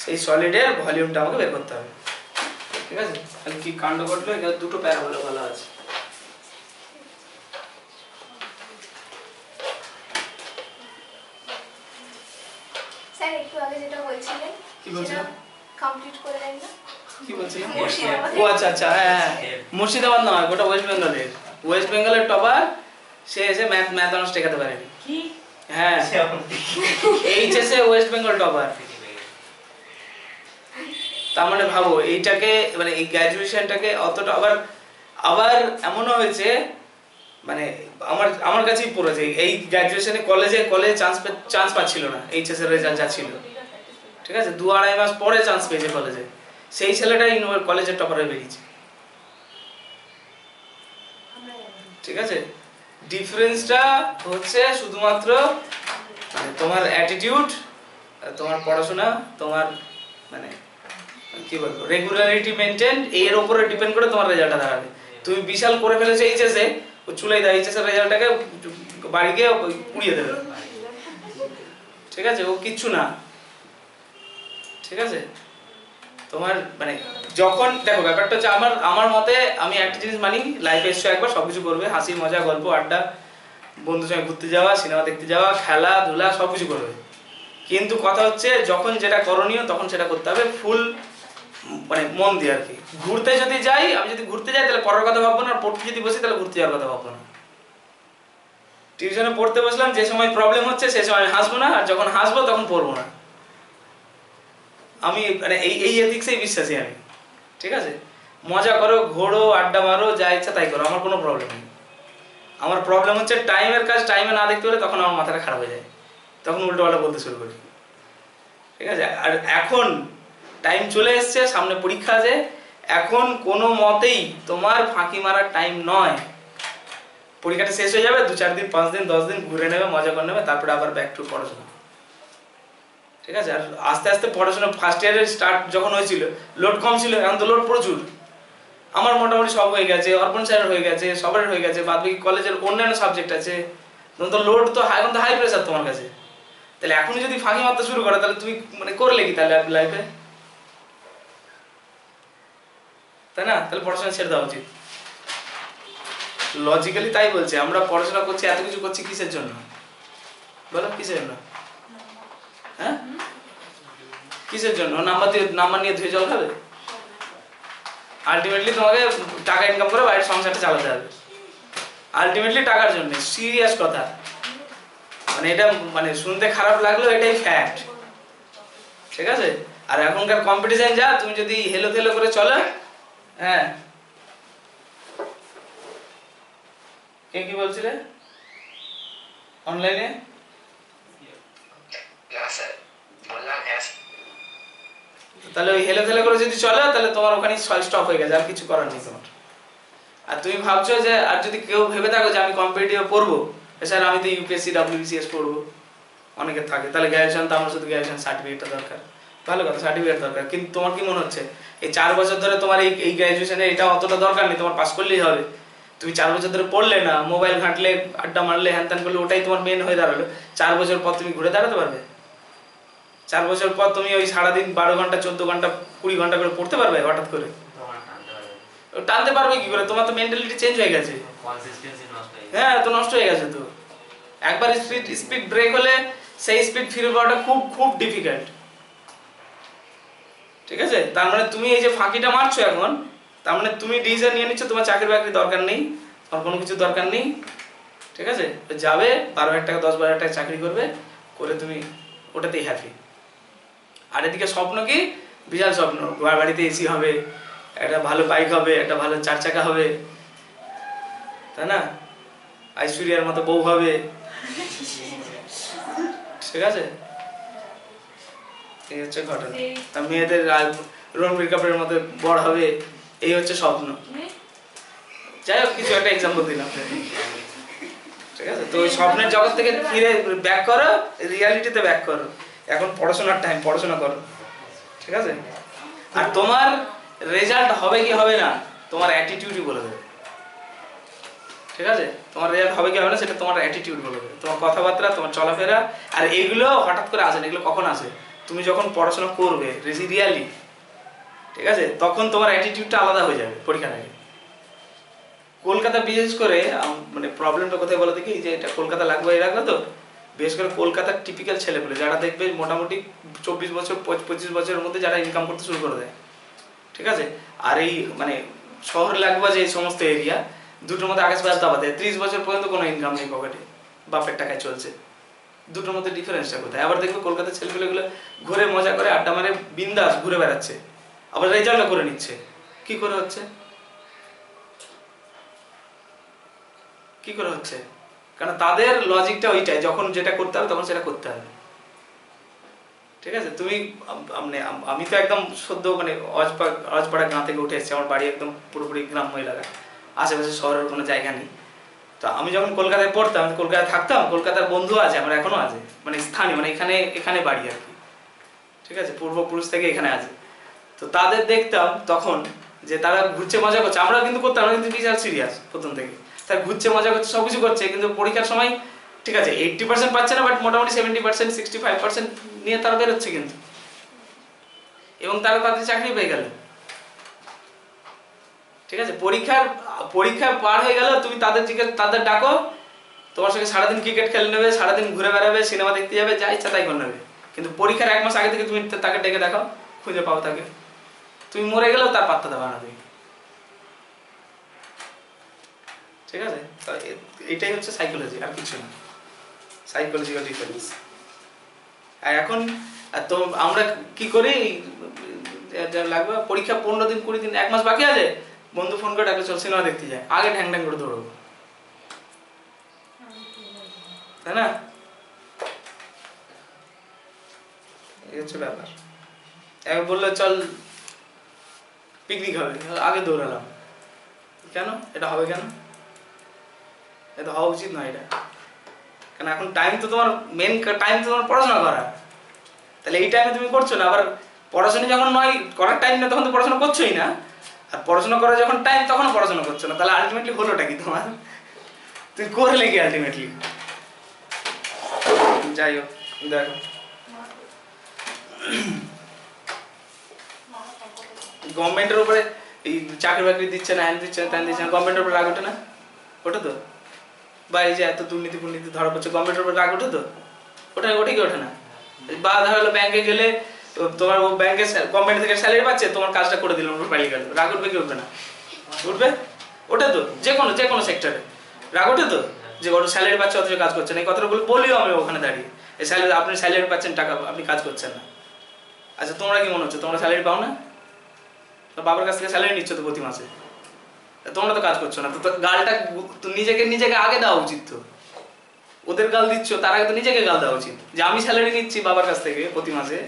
সেই সলিডের ভলিউমটা আমাকে বের করতে হবে, ঠিক আছে? তাহলে কি কাণ্ড ঘটলো, এখানে দুটো প্যারাবোলা বলা আছে। স্যার একটু আগে যেটা বলছিলেন কি বলছিলাম, কমপ্লিট করে দেন না? কি বলছিলাম? মুর্শিদাবাদ। ও আচ্ছা আচ্ছা, হ্যাঁ হ্যাঁ, মুর্শিদাবাদ নয়, গোটা ওয়েস্ট বেঙ্গলের টপার, সে এসে ম্যাথ অনার্স টেকাতে পারেনি। হ্যাঁ, এইচএসএ ওয়েস্ট বেঙ্গল টপার। তার মানে ভাবো এইটাকে, মানে এই গ্র্যাজুয়েশনটাকে অতটা, আবার এমনও হয়েছে, মানে আমার কাছেই পড়েছে, এই গ্র্যাজুয়েশনে কলেজে চান্স পাচ্ছিল না, এইচএস এর রেজাল্ট যা ছিল, ঠিক আছে? 2-2.5 মাস পরে চান্স পেয়েছে কলেজে, সেই ছেলেটাই কলেজের টপারে বেরিয়েছে, ঠিক আছে? ডিফারেন্সটা হচ্ছে শুধুমাত্র মানে তোমার অ্যাটিটিউড, তোমার পড়াশোনা, তোমার মানে কি বলবো রেগুলারিটি মেইনটেইন, এর উপরে ডিপেন্ড করে তোমার রেজাল্টটা দাঁড়াবে। তুমি বিশাল করে ফেলেছো এইচএসে, ও চুলাই দেয় এইচএস এর রেজাল্টটাকে বাড়ি গিয়ে পুড়িয়ে দেবে, ঠিক আছে? ও কিচ্ছু না, ঠিক আছে? তোমার মানে যখন দেখো ব্যাপারটা হচ্ছে আমার মতে আমি একটা জিনিস মানি, লাইফে এসছো একবার, সবকিছু করবে, হাসি মজা গল্প আড্ডা, বন্ধুর সঙ্গে ঘুরতে যাওয়া, সিনেমা দেখতে যাওয়া, খেলাধুলা সবকিছু করবে, কিন্তু কথা হচ্ছে যখন যেটা করণীয় তখন সেটা করতে হবে ফুল মানে মন দিয়ে আর কি। ঘুরতে যদি যাই, আমি যদি ঘুরতে যাই তাহলে পরের কথা ভাববো না, আর পড়তে যদি বসি তাহলে ঘুরতে যাওয়ার কথা ভাববো না। টিউশনে পড়তে বসলাম, যে সময় প্রবলেম হচ্ছে সে সময় আমি হাসবো না, আর যখন হাসবো তখন পড়বো না। আমি মানে এই এথিক্সেই বিশ্বাসী আমি, ঠিক আছে? মজা করো, ঘোরো, আড্ডা মারো, যা ইচ্ছা তাই করো, আমার কোনো প্রবলেম নেই। আমার প্রবলেম হচ্ছে টাইমের কাজ টাইমে না দেখতে পেলে তখন আমার মাথাটা খারাপ হয়ে যায়, তখন উল্টোপাল্টা বলতে শুরু করি, ঠিক আছে? আর এখন টাইম চলে এসছে, সামনে পরীক্ষা আছে, এখন কোনো মতেই তোমার ফাঁকি মারার টাইম নয়। পরীক্ষাটা শেষ হয়ে যাবে, 2-4 দিন 5 দিন 10 দিন ঘুরে নেবে, মজা করে নেবে, তারপরে আবার ব্যাক টু পড়াশোনা, ঠিক আছে? আর আস্তে আস্তে পড়াশোনা ফার্স্ট ইয়ারের স্টার্ট যখন হয়েছিল লোড কম ছিল, এখন তো লোড প্রচুর। আমার মোটামুটি সব হয়ে গেছে, অর্পণ স্যারের হয়ে গেছে, সবার হয়ে গেছে, বাদ বাকি কলেজের অন্যান্য সাবজেক্ট আছে, তখন তো লোড তো এখন তো হাই প্রেসার তোমার কাছে। তাহলে এখনই যদি ফাঁকি মারতে শুরু করে তাহলে তুমি মানে করলে কি তাহলে লাইফে, তাই না? তাহলে পড়াশোনা ছেড়ে দেওয়া উচিত। লজিক্যালি তাই বলছে, আমরা পড়াশোনা করছি, এত কিছু করছি কিসের জন্য বলো? কিসের জন্য? হ্যাঁ, কিসের জন্য? নাম্বার নিয়ে ধুয়ে জল খাবে? আলটিমেটলি তোমাকে টাকা ইনকাম করে বাইরের সংসারটা চালাতে হবে, আলটিমেটলি টাকার জন্য। সিরিয়াস কথা, মানে এটা মানে শুনতে খারাপ লাগলেও এটাই ফ্যাক্ট, ঠিক আছে? আর এখনকার কম্পিটিশন যা, তুমি যদি হেলো থেলো করে চলো, হ্যাঁ। কে কি বলছিলে অনলাইনে? তাহলে ওই হেলে ফেলে করে যদি চলে তাহলে তোমার ওখানে স্টপ হয়ে গেছে, আর কিছু করার নেই তোমার। আর তুমি ভাবছো যে, আর যদি কেউ ভেবে থাকো যে আমি কম্পিটিটিভ পড়বো, স্যার আমি তো ইউপিএসসি ডব্লিউবিসিএস পড়বো, অনেকে থাকে, তাহলে গ্র্যাজুয়েশন তো আমার শুধু গ্র্যাজুয়েশন সার্টিফিকেটটা দরকার, ভালো কথা, সার্টিফিকেট দরকার। কিন্তু তোমার কি মনে হচ্ছে এই 4 বছর ধরে তোমার এই গ্র্যাজুয়েশনে এটা অতটা দরকার নেই, তোমার পাস করলেই হবে? তুমি 4 বছর ধরে পড়লে না, মোবাইল ঘাঁটলে, আড্ডা মারলে, হ্যান ত্যান করলে, ওটাই তোমার মেন হয়ে দাঁড়ালো। 4 বছর পর তুমি ঘুরে দাঁড়াতে পারবে? 4 বছর পর তুমি ওই সারাদিন 12 ঘন্টা 14 ঘন্টা 20 ঘন্টা করে পড়তে পারবে হঠাৎ করে? টানতে পারবে কি করে? তোমার তো মেন্টালিটি চেঞ্জ হয়ে গেছে, হ্যাঁ, তো নষ্ট হয়ে গেছে। তো একবার স্পিড ব্রেক হলে সেই স্পিড ফিরে পাওয়াটা খুব খুব ডিফিকাল্ট, ঠিক আছে? তার মানে তুমি এই যে ফাঁকিটা মারছো এখন, তার মানে তুমি ডিসিশন নিয়ে নিচ্ছ তোমার চাকরি বাকরি দরকার নেই, আর কোনো কিছু দরকার নেই, ঠিক আছে? যাবে 12,000 টাকা 10-12,000 টাকা চাকরি করবে, করে তুমি ওটাতেই হ্যাপি। আর এদিকে স্বপ্ন কি? বিশাল স্বপ্ন, বাড়িতে এসি হবে, একটা ভালো বাইক হবে, একটা ভালো 4 চাকা হবে, তাই না? ঐশ্বরিয়ার মতো বউ হবে, ঠিক আছে? এই হচ্ছে ঘটনা। আর মেয়েদের রণবীর কাপুরের মতো বড় হবে, এই হচ্ছে স্বপ্ন। যাই হোক, কিছু একটা এক্সাম্পল দিলাম, ঠিক আছে? তো ওই স্বপ্নের জগৎ থেকে ফিরে ব্যাক করো, রিয়ালিটিতে ব্যাক করো। এখন পড়াশোনার টাইম, পড়াশোনা করো, ঠিক আছে? আর তোমার রেজাল্ট হবে কি হবে না তোমার অ্যাটিটিউডই বলে দেবে, ঠিক আছে? তোমার রেজাল্ট হবে কি হবে না সেটা তোমার অ্যাটিটিউড বলে দেবে, তোমার কথাবার্তা, তোমার চলাফেরা। আর এগুলো হঠাৎ করে আসে না, এগুলো কখন আসে? তুমি যখন পড়াশোনা করবে রিয়ালি, ঠিক আছে, তখন তোমার অ্যাটিটিউডটা আলাদা হয়ে যাবে পরীক্ষা থেকে। কলকাতা বিশেষ করে মানে প্রবলেমটা কোথায় বলো দেখি, যে এটা কলকাতা লাগবে এই লাগলো তো, বিশেষ করে কলকাতার টিপিক্যাল ছেলেপেলে যারা দেখবে মোটামুটি 24 বছর 25 বছরের মধ্যে যারা ইনকাম করতে শুরু করে দেয়, ঠিক আছে? আর এই মানে শহর লাগবে যে এই সমস্ত এরিয়া, দুটোর মধ্যে আকাশ পাতাল তফাৎ। 30 বছর পর্যন্ত কোনো ইনকাম নেই পকেটে, বাপের টাকায় চলছে, দুটোর মধ্যে ডিফারেন্সটা কোথায়? আবার দেখবে কলকাতার ছেলেপেলেগুলো ঘুরে মজা করে আড্ডা মারে বিন্দাস ঘুরে বেড়াচ্ছে, আবার রেজাল্টও করে নিচ্ছে। কি করে হচ্ছে? কি করে হচ্ছে? কারণ তাদের লজিকটা ওইটাই, যখন যেটা করতে হবে তখন সেটা করতে হবে, ঠিক আছে? তুমি মানে আমি তো একদম সদ্য মানে অজপাড়া গাঁ থেকে উঠে এসেছি, আমার বাড়ি একদম পুরোপুরি গ্রাম্য এলাকা, আশেপাশে শহরের কোনো জায়গা নেই। তো আমি যখন কলকাতায় পড়তাম, কলকাতায় থাকতাম, কলকাতার বন্ধু আছে আমার, এখনো আছে, মানে স্থানীয়, মানে এখানে বাড়ি আর কি, ঠিক আছে? পূর্বপুরুষ থেকে এখানে আছে। তো তাদের দেখতাম তখন যে তারা ঘুরছে মজা করছে, আমরা কিন্তু করতাম, আমরা কিন্তু বিশাল সিরিয়াস প্রথম থেকে। তার ঘুরছে, মজা করছে, সব কিছু করছে, কিন্তু পরীক্ষার সময় ঠিক আছে 80% পাচ্ছে না, বাট মোটামুটি 70% 65% নিয়ে তারা বেরোচ্ছে কিন্তু, এবং তারা তাদের চাকরি পেয়ে গেল। ঠিক আছে, পরীক্ষা পার হয়ে গেল, তুমি তাদের ডাকো, তোমার সঙ্গে সারাদিন ক্রিকেট খেলে নেবে, সারাদিন ঘুরে বেড়াবে, সিনেমা দেখতে যাবে, যা ইচ্ছা তাই করে নেবে। কিন্তু পরীক্ষার 1 মাস আগে থেকে তুমি তাকে ডেকে দেখো, খুঁজে পাও তাকে, তুমি মরে গেলেও তার পাত্তা দেবা না তুমি। ঠিক আছে, এটাই হচ্ছে সাইকোলজি, আর কিছু না, সাইকোলজিক্যাল ডিফারেন্স। আর এখন তো আমরা কি করি, লাগবে পরীক্ষা 15 দিন 20 দিন 1 মাস বাকি আছে, বন্ধু ফোন করে ডাকলে চল সিনেমা দেখতে যায়, আগে ঢ্যাং ঢ্যাং করে দৌড়বো, তাই না? এই হচ্ছে ব্যাপার। একবার বললো চল পিকনিক হবে, আগে দৌড়ালাম, কেন? এটা হবে কেন? এটা হওয়া উচিত নয় এটা, কারণ এখন টাইম তো তোমার মেন টাইম তো তোমার পড়াশোনা করা, তাহলে এই টাইমে তুমি করছো না, আবার পড়াশোনা যখন নয় করার টাইম না তখন তো পড়াশোনা করছোই না, আর পড়াশোনা করার যখন টাইম তখন পড়াশোনা করছো না, তাহলে আলটিমেটলি হলোটা কি তোমার? তুমি করলে কি আলটিমেটলি? যাই হোক, দেখো গভর্নমেন্টের উপরে এই চাকরি বাকরি দিচ্ছে না, হ্যান দিচ্ছে না, ত্যান দিচ্ছে না, গভর্নমেন্টের উপরে রাগ ওঠে না? ওঠে তো? বা এই যে এত দুর্নীতি ফুর্নীতি ধরা পড়ছে, গভর্নমেন্টের উপরে রাগ ওঠে তো? ওঠে কি ওঠে না? বা ধরো হলো ব্যাংকে গেলে তোমার ও ব্যাংকে গভর্নমেন্ট থেকে স্যালারি পাচ্ছে, তোমার কাজটা করে দিলাম, ওর পালিয়ে গেল, রাগ উঠবে কি উঠবে না? উঠবে? ওঠে তো, যে কোনো সেক্টরে রাগ ওঠে তো, যে ওর স্যালারি পাচ্ছে অথচ কাজ করছে না। এই কথাটা বলিও আমি ওখানে দাঁড়িয়ে, এই স্যালারি, আপনি স্যালারি পাচ্ছেন, টাকা আপনি কাজ করছেন না। আচ্ছা তোমরা কি মনে হচ্ছে তোমরা স্যালারি পাও না? বাবার কাছ থেকে স্যালারি নিচ্ছ তো প্রতি মাসে, তোমরা তো কাজ করছো না, তো গালটা নিজেকে আগে দেওয়া উচিত। তো ওদের গাল দিচ্ছ, তার আগে তো নিজেকে গাল দেওয়া উচিত, যে আমি স্যালারি নিচ্ছি বাবার কাছ থেকে প্রতি মাসে,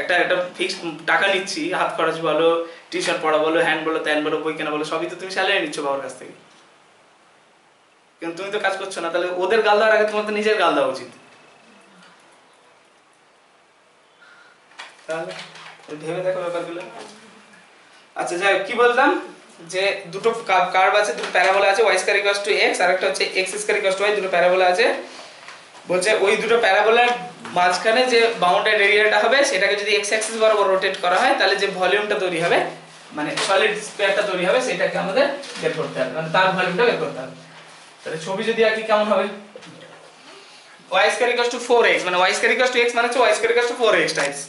একটা ফিক্সড টাকা নিচ্ছি, হাত খরচ বলো, টিউশন পড়া বলো, হ্যান্ড বলো, ত্যান বলো, বই কেনা বলো, সবই তো তুমি স্যালারি নিচ্ছ বাবার কাছ থেকে, কিন্তু তুমি তো কাজ করছো না। তাহলে ওদের গাল দেওয়ার আগে তোমার তো নিজের গাল দেওয়া উচিত। তাহলে ভেবে দেখো ব্যাপারগুলো। আচ্ছা যাই কি বললাম, যে দুটো কার্ভ আছে, দুটো প্যারাবোলা আছে, y square equals to x, আর একটা হচ্ছে x square equals two y, দুটো প্যারাবোলা আছে। বলছে ওই দুটো প্যারাবোলার মাঝখানে যে বাউন্ডারি এরিয়াটা হবে সেটাকে যদি x অ্যাক্সিস বরাবর রোটেট করা হয়, তাহলে যে ভলিউমটা তৈরি হবে, মানে সলিড স্কয়ারটা তৈরি হবে, সেটাকে আমাদের বের করতে হবে, মানে তার ভলিউমটা বের করতে হবে। তাহলে ছবি যদি আঁকি কেমন হবে, y square equals two 4x, মানে y square equals to x মানে হচ্ছে y square equals two 4x Times.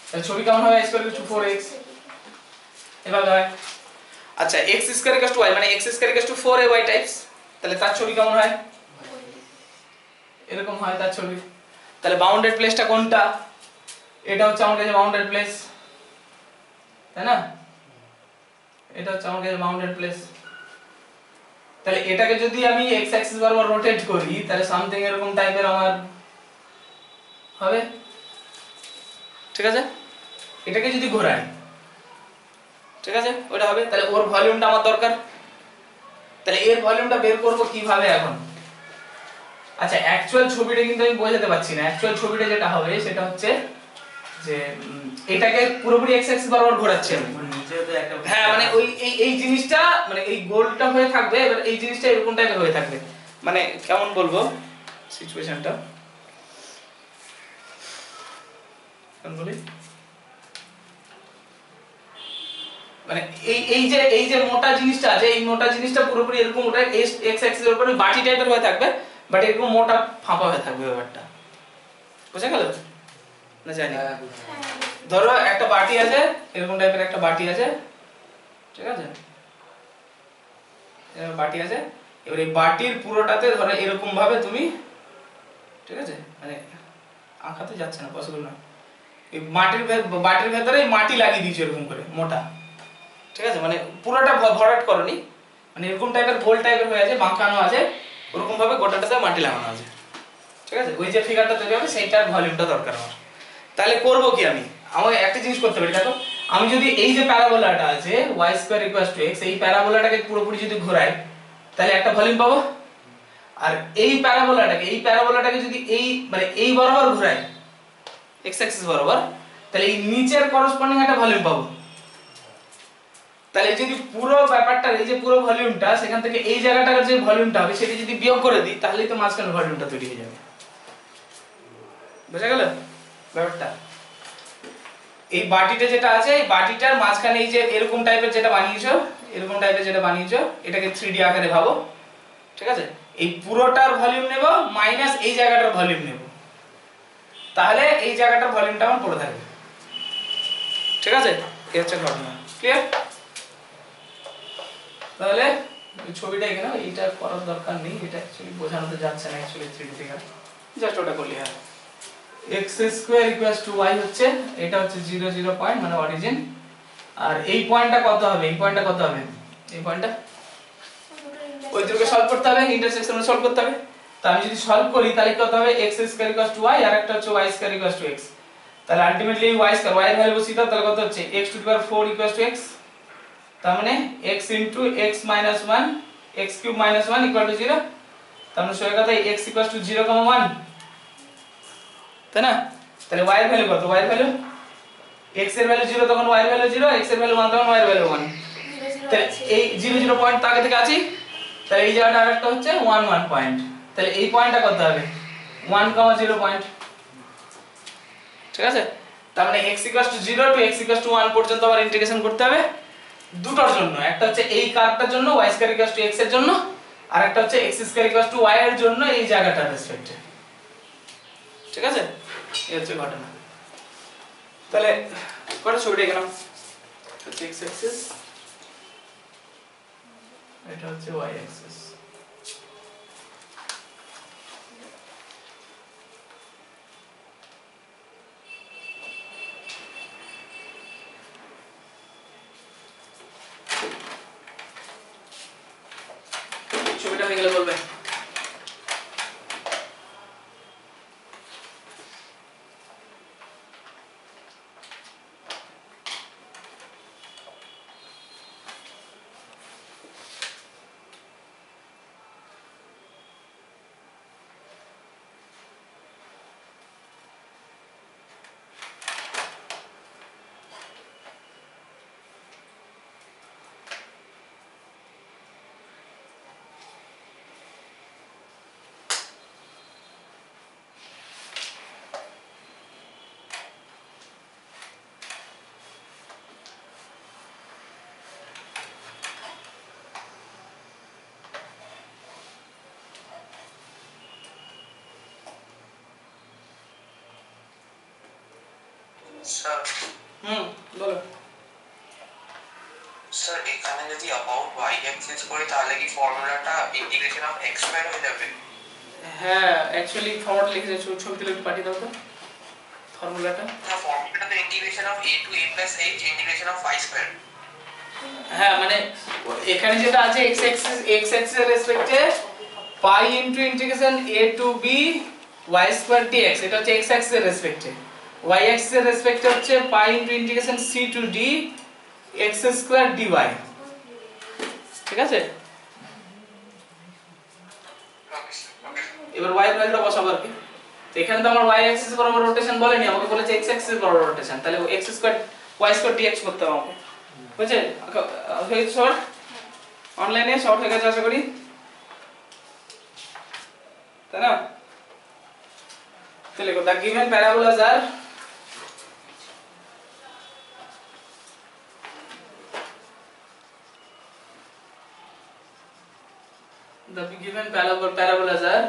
তাহলে ছবি কেমন হবে, y square equals two 4x এভাবে হয়। আচ্ছা x square equals two y মানে x square equals two 4ay types, তাহলে তার ছবি কেমন হয়, এরকম হয় তার ছবি। তাহলে বাউন্ডেড প্লেসটা কোনটা, এটা হচ্ছে আমার কাছে বাউন্ডেড প্লেস, তাই না? এটা হচ্ছে আমার কাছে বাউন্ডেড প্লেস। তাহলে এটাকে যদি আমি x অ্যাক্সিস বরাবর রোটেট করি, তাহলে সামথিং এরকম টাইপের আমার হবে, ঠিক আছে? এটাকে যদি ঘোরাই, ঠিক আছে, ওটা হবে। তাহলে ওর ভলিউমটা আমার দরকার, তাহলে এর ভলিউমটা বের করব কিভাবে এখন? আচ্ছা অ্যাকচুয়াল ছবিটা কিন্তু আমি বোঝাতে পারছি না, অ্যাকচুয়াল ছবিটা যেটা হবে সেটা হচ্ছে যে এটাকে পুরোপুরি x অ্যাক্সিস বরাবর ঘোরাচ্ছি আমি, নিচেও তো একটা, হ্যাঁ মানে ওই এই জিনিসটা, মানে এই গোলটা হয়ে থাকবে, এবার এই জিনিসটা এরকম টাইপের হয়ে থাকবে, মানে কেমন বলবো সিচুয়েশনটা, কেমন বলি, মানে এই যে মোটা জিনিসটা আছে, এই মোটা জিনিসটা পুরোপুরি এরকম, ওটা x অ্যাক্সিসের উপরে বাটি টাইপের হয়ে থাকবে, বাট এরকম মোটা ফাঁপা হয়ে থাকবে ব্যাপারটা, বুঝা গেল না? জানি ধরো একটা বাটি আছে, এরকম টাইপের একটা বাটি আছে, ঠিক আছে, এরকম বাটি আছে, এবার এই বাটির পুরোটাতে ধরো এরকম ভাবে তুমি, ঠিক আছে, মানে আঁকাতে যাচ্ছে না, পসিবল না, এই বাটির ভেতরে মাটি লাগিয়ে দিয়েছো এরকম করে মোটা, ঠিক আছে, মানে পুরোটা ভরাট করনি, মানে এরকম টাইপের গোল টাইপের হয়ে আছে, বাঁকানো আছে, ওরকম ভাবে গোটাটাতে মাটি লাগানো আছে, ঠিক আছে, ওই যে ফিগারটা তৈরি হবে সেইটার ভলিউমটা দরকার আমার। তাহলে করব কি, আমি আমাকে একটা জিনিস করতে পারি, দেখো আমি যদি এই যে প্যারাবোলাটা আছে y square equals to x, এই প্যারাবোলাটাকে পুরোপুরি যদি ঘোরাই তাহলে একটা ভলিউম পাবো, আর এই প্যারাবোলাটাকে যদি এই মানে এই বরাবর ঘোরাই x অ্যাক্সিস বরাবর, তাহলে এই নিচের করেসপন্ডিং একটা ভলিউম পাবো, তাহলে যদি পুরো ব্যাপারটা এই যে পুরো ভলিউমটা সেখান থেকে এই জায়গাটার যে ভলিউমটা হবে সেটা যদি বিয়োগ করে দিই তাহলেই তো মাঝখানে ভলিউমটা তৈরি হয়ে যাবে। বুঝা গেল ব্যাপারটা? এই বাটিটা যেটা আছে এই বাটিটার মাঝখানে এই যে এরকম টাইপের যেটা বানিয়েছো, এরকম টাইপের যেটা বানিয়েছো এটাকে 3D আকারে ভাবো, ঠিক আছে? এই পুরোটার ভলিউম নেব মাইনাস এই জায়গাটার ভলিউম নেব, তাহলে এই জায়গাটার ভলিউমটা আমার পড়ে থাকবে, ঠিক আছে? এই হচ্ছে ঘটনা। ক্লিয়ার? তাহলে এই ছবিটা এখানে এইটা করার দরকার নেই, এটা অ্যাকচুয়ালি বোঝানোতে যাচ্ছে না অ্যাকচুয়ালি 3D ফিগার, জাস্ট ওটা করলে হয়। x square equals two y হচ্ছে, এটা হচ্ছে 0 0 পয়েন্ট মানে অরিজিন। আর এই পয়েন্টটা কত হবে? এই পয়েন্টটা কত হবে? এই পয়েন্টটা ওই দুটোকে সলভ করতে হবে, ইন্টারসেকশনে সলভ করতে হবে। তো আমি যদি সলভ করি তাহলে কত হবে? x square equals two y আর একটা হচ্ছে y square equals to x। তাহলে আলটিমেটলি y স্কয়ার y এর ভ্যালু বসিয়ে দাও, তাহলে কত হচ্ছে? x to the power 4 equals to x। তার মানে x into x minus 1 x cube minus 1 equal to 0। তার মানে সোজা কথা x ইকুয়ালস টু 0, 1, তাই না? তাহলে y এর ভ্যালু কত? y এর ভ্যালু x এর ভ্যালু 0 তখন y এর ভ্যালু 0, x এর ভ্যালু 1 তখন y এর ভ্যালু 1। তাহলে এই 0 0 পয়েন্ট তো আগে থেকে আছে, তাহলে এই জায়গাটা আরেকটা হচ্ছে 1 1 পয়েন্ট। তাহলে এই পয়েন্টটা কত হবে? 1, 0 পয়েন্ট, ঠিক আছে? তার মানে x 0 টু x 1 পর্যন্ত আমার ইন্টিগ্রেশন করতে হবে দুটোর জন্য। একটা হচ্ছে এই কার্ভটার জন্য y square equals to x এর জন্য, আর একটা হচ্ছে x square equals two y এর জন্য এই জায়গাটার রেসপেক্টে, ঠিক আছে? এই হচ্ছে ঘটনা। তাহলে কত ছবিটা এখানে হচ্ছে x অ্যাক্সিস, এটা হচ্ছে y অ্যাক্সিস। ছবিটা হয়ে গেলে বলবে। স্যার বলো। স্যার এখানে যদি অ্যাবাউট y অ্যাক্সিস করি তাহলে কি ফর্মুলাটা ইন্টিগ্রেশন অফ x স্কয়ার হয়ে যাবে? হ্যাঁ অ্যাকচুয়ালি ফর্মুলা লিখে ছবি তুলে একটু পাঠিয়ে দাও তো ফর্মুলাটা। না, ফর্মুলাটা তো integration of a to a plus h integration of y square. হ্যাঁ মানে এখানে যেটা আছে x অ্যাক্সিস এর রেসপেক্টে pi into integration a to b y square dx, এটা হচ্ছে x অ্যাক্সিস এর রেসপেক্টে। y অ্যাক্সিস এর রেসপেক্টে হচ্ছে pi into integration c to d x square dy, ঠিক আছে? এবার y এর ভ্যালুটা বসাবো আর কি। তো এখানে তো আমার y অ্যাক্সিস বরাবর রোটেশন বলেনি, আমাকে বলেছে x অ্যাক্সিস বরাবর রোটেশন, তাহলে x square y square dx করতে হবে আমাকে, বুঝছে? হয়েছে সবার অনলাইনে শর্ট হয়ে গেছে আশা করি, তাই না? তাহলে the given parabolas are parabolas are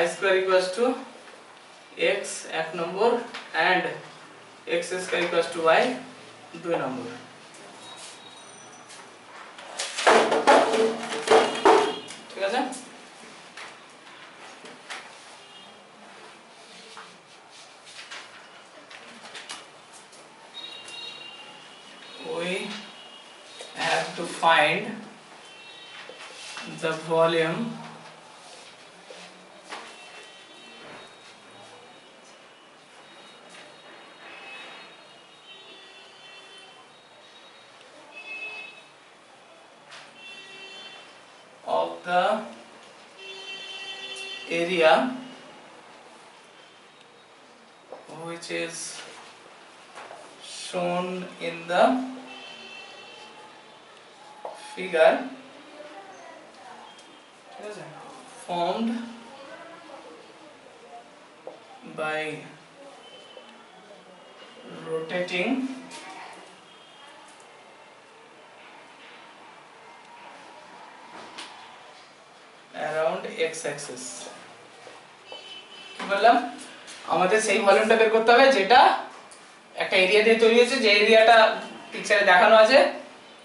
y square equals to x এক নম্বর and x square equals to y দুই নম্বর, ঠিক আছে? We have to find the volume of the area which is shown in the figure formed by rotating around x axis কি বললাম আমাদের সেই ভলিউমটা বের করতে হবে যেটা একটা এরিয়া দিয়ে তৈরি হয়েছে যে এরিয়াটা পিকচারে দেখানো আছে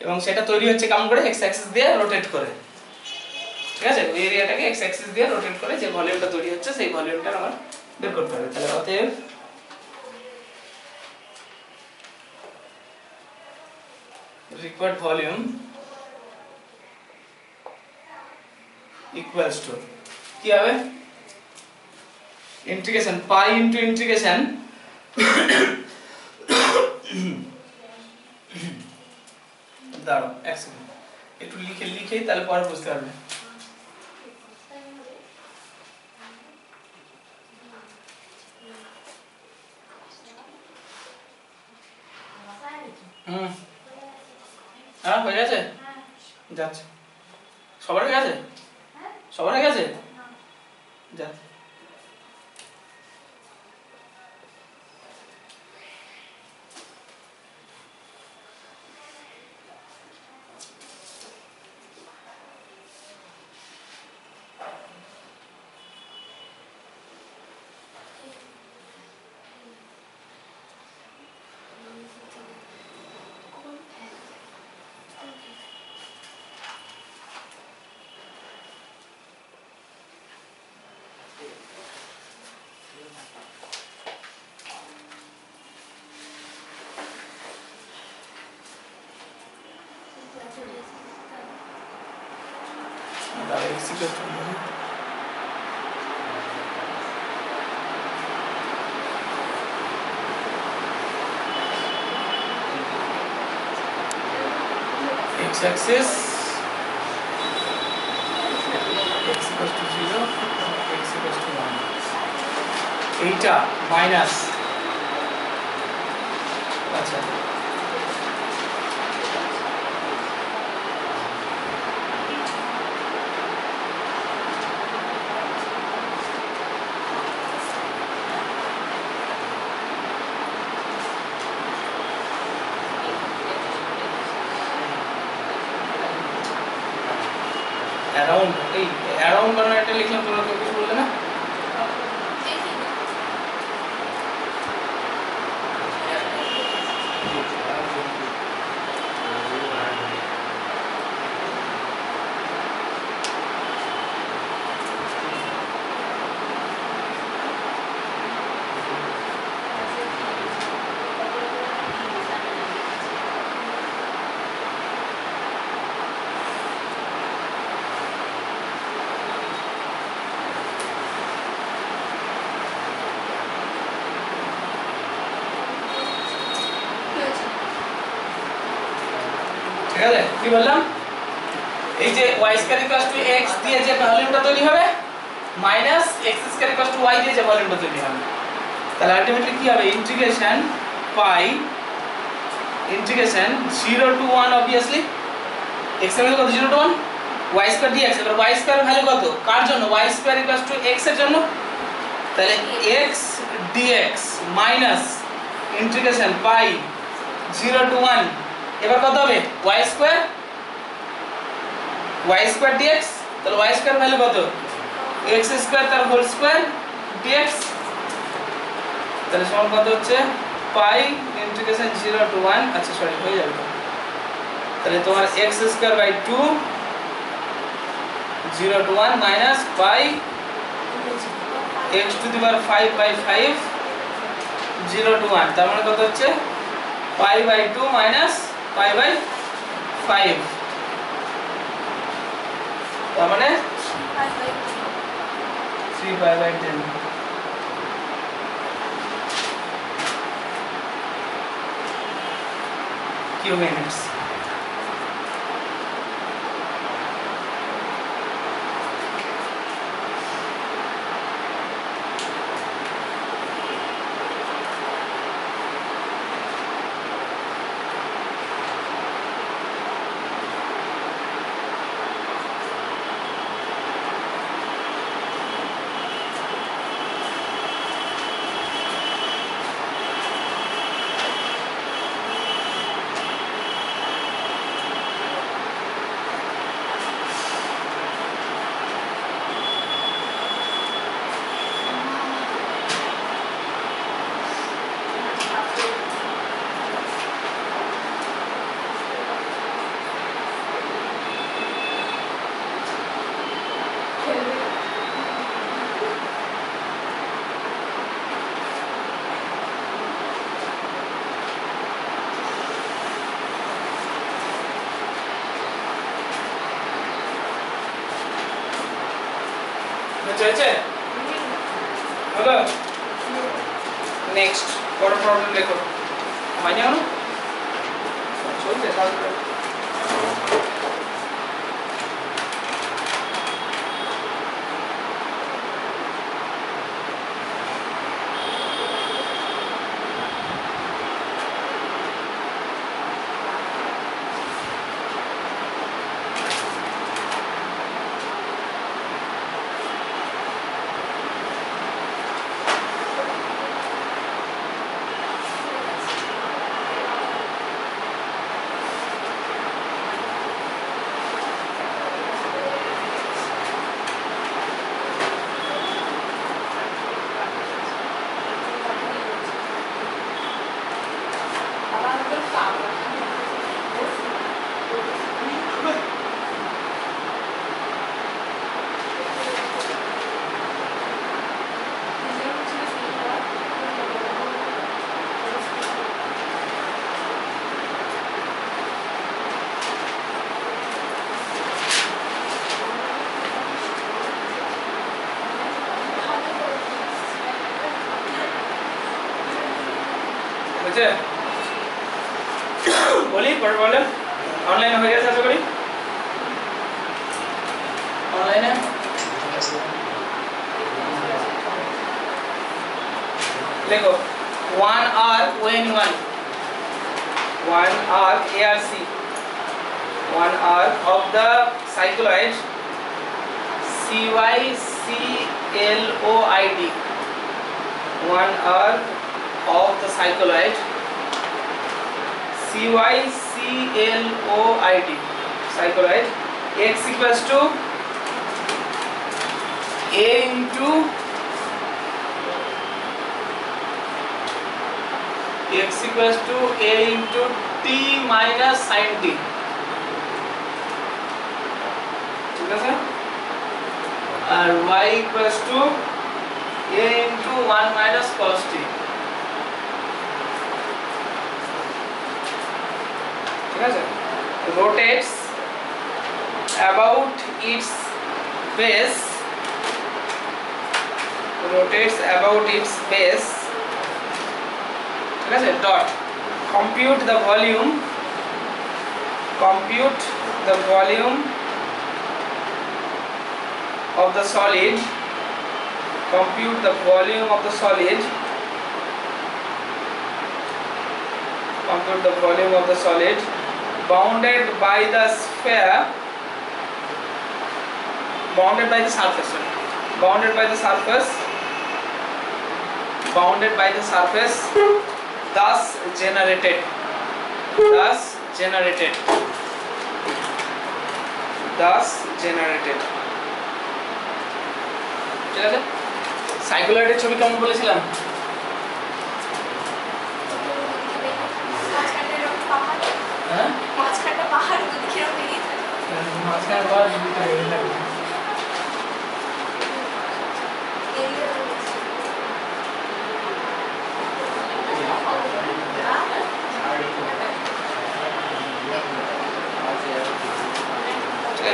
এবং সেটা তৈরি হচ্ছে কেমন করে x অ্যাক্সিস দিয়ে রোটেট করে ঠিক আছে ওই এরিয়াটাকে x অ্যাক্সিস দিয়ে রোটেট করে যে ভলিউমটা তৈরি হচ্ছে সেই ভলিউমটা আমার বের করতে হবে তাহলে অতএব required volume equals to কি হবে ইন্টিগ্রেশন পাই ইনটু ইন্টিগ্রেশন দাঁড়াও এক সেকেন্ড একটু লিখেই তাহলে পরে বুঝতে পারবে হ্যাঁ হয়ে গেছে যাচ্ছে সবার হয়ে গেছে সবার হয়ে গেছে যাচ্ছে x-axis x equals to 0 x equals to 1 এইটা মাইনাস আচ্ছা অ্যারাউন্ড এই অ্যারাউন্ড বানানো একটা লিখলাম তোমরা তো কিছু বললে না ঠিক আছে কি বললাম এই যে y square equals to x দিয়ে যে ভলিউমটা তৈরি হবে minus x square equals two y দিয়ে যে ভলিউমটা তৈরি হবে তাহলে আলটিমেটলি কি হবে integration pi integration 0 to 1 obviously x এর ভ্যালু কত 0 টু 1 y স্কয়ার dx এবার y স্কয়ার ভ্যালু কত কার জন্য y square equals to x এর জন্য তাহলে x dx minus integration pi 0 to 1 এবার কত হবে y স্কয়ার dx তাহলে y স্কয়ার ভ্যালু কত x স্কয়ার তার হোল স্কয়ার dx তাহলে সমান কত হচ্ছে পাই ইন্টিগ্রেশন 0 টু 1 আচ্ছা সরি হয়ে যাবে তাহলে তোমার x square by 2 0 to 1 minus pi x to the power 5 by 5 0 to 1 তার মানে কত হচ্ছে pi by 2 minus pi by 5 তার মানে 3 পাই বাই 10 কিউ মিনিটস হয়েছে? হলো? নেক্সট বড় প্রবলেম লেখো। মানে হলো চলছে তাহলে বুঝছে? বলি পরে বলে অনলাইনে হয়ে গেছে আশা করি অনলাইনে লেখো 1 arc ON1 1 arc ARC 1 arc of the cycloid CYCLOID 1 arc of the cycloid CYCLOID cycloid x equals to a into x equals to a into t minus sin t ঠিক আছে আর y equals to a into 1 minus cos t ঠিক আছে rotates about its base ঠিক আছে dot compute the volume of the solid bounded by the surface thus generated ঠিক আছে সাইক্লোয়েডের ছবি কেমন বলেছিলাম হ্যাঁ মাঝখানটা পাহাড় দেখে বেরিয়ে থাকে মাঝখানে পাহাড় দিতে হবে না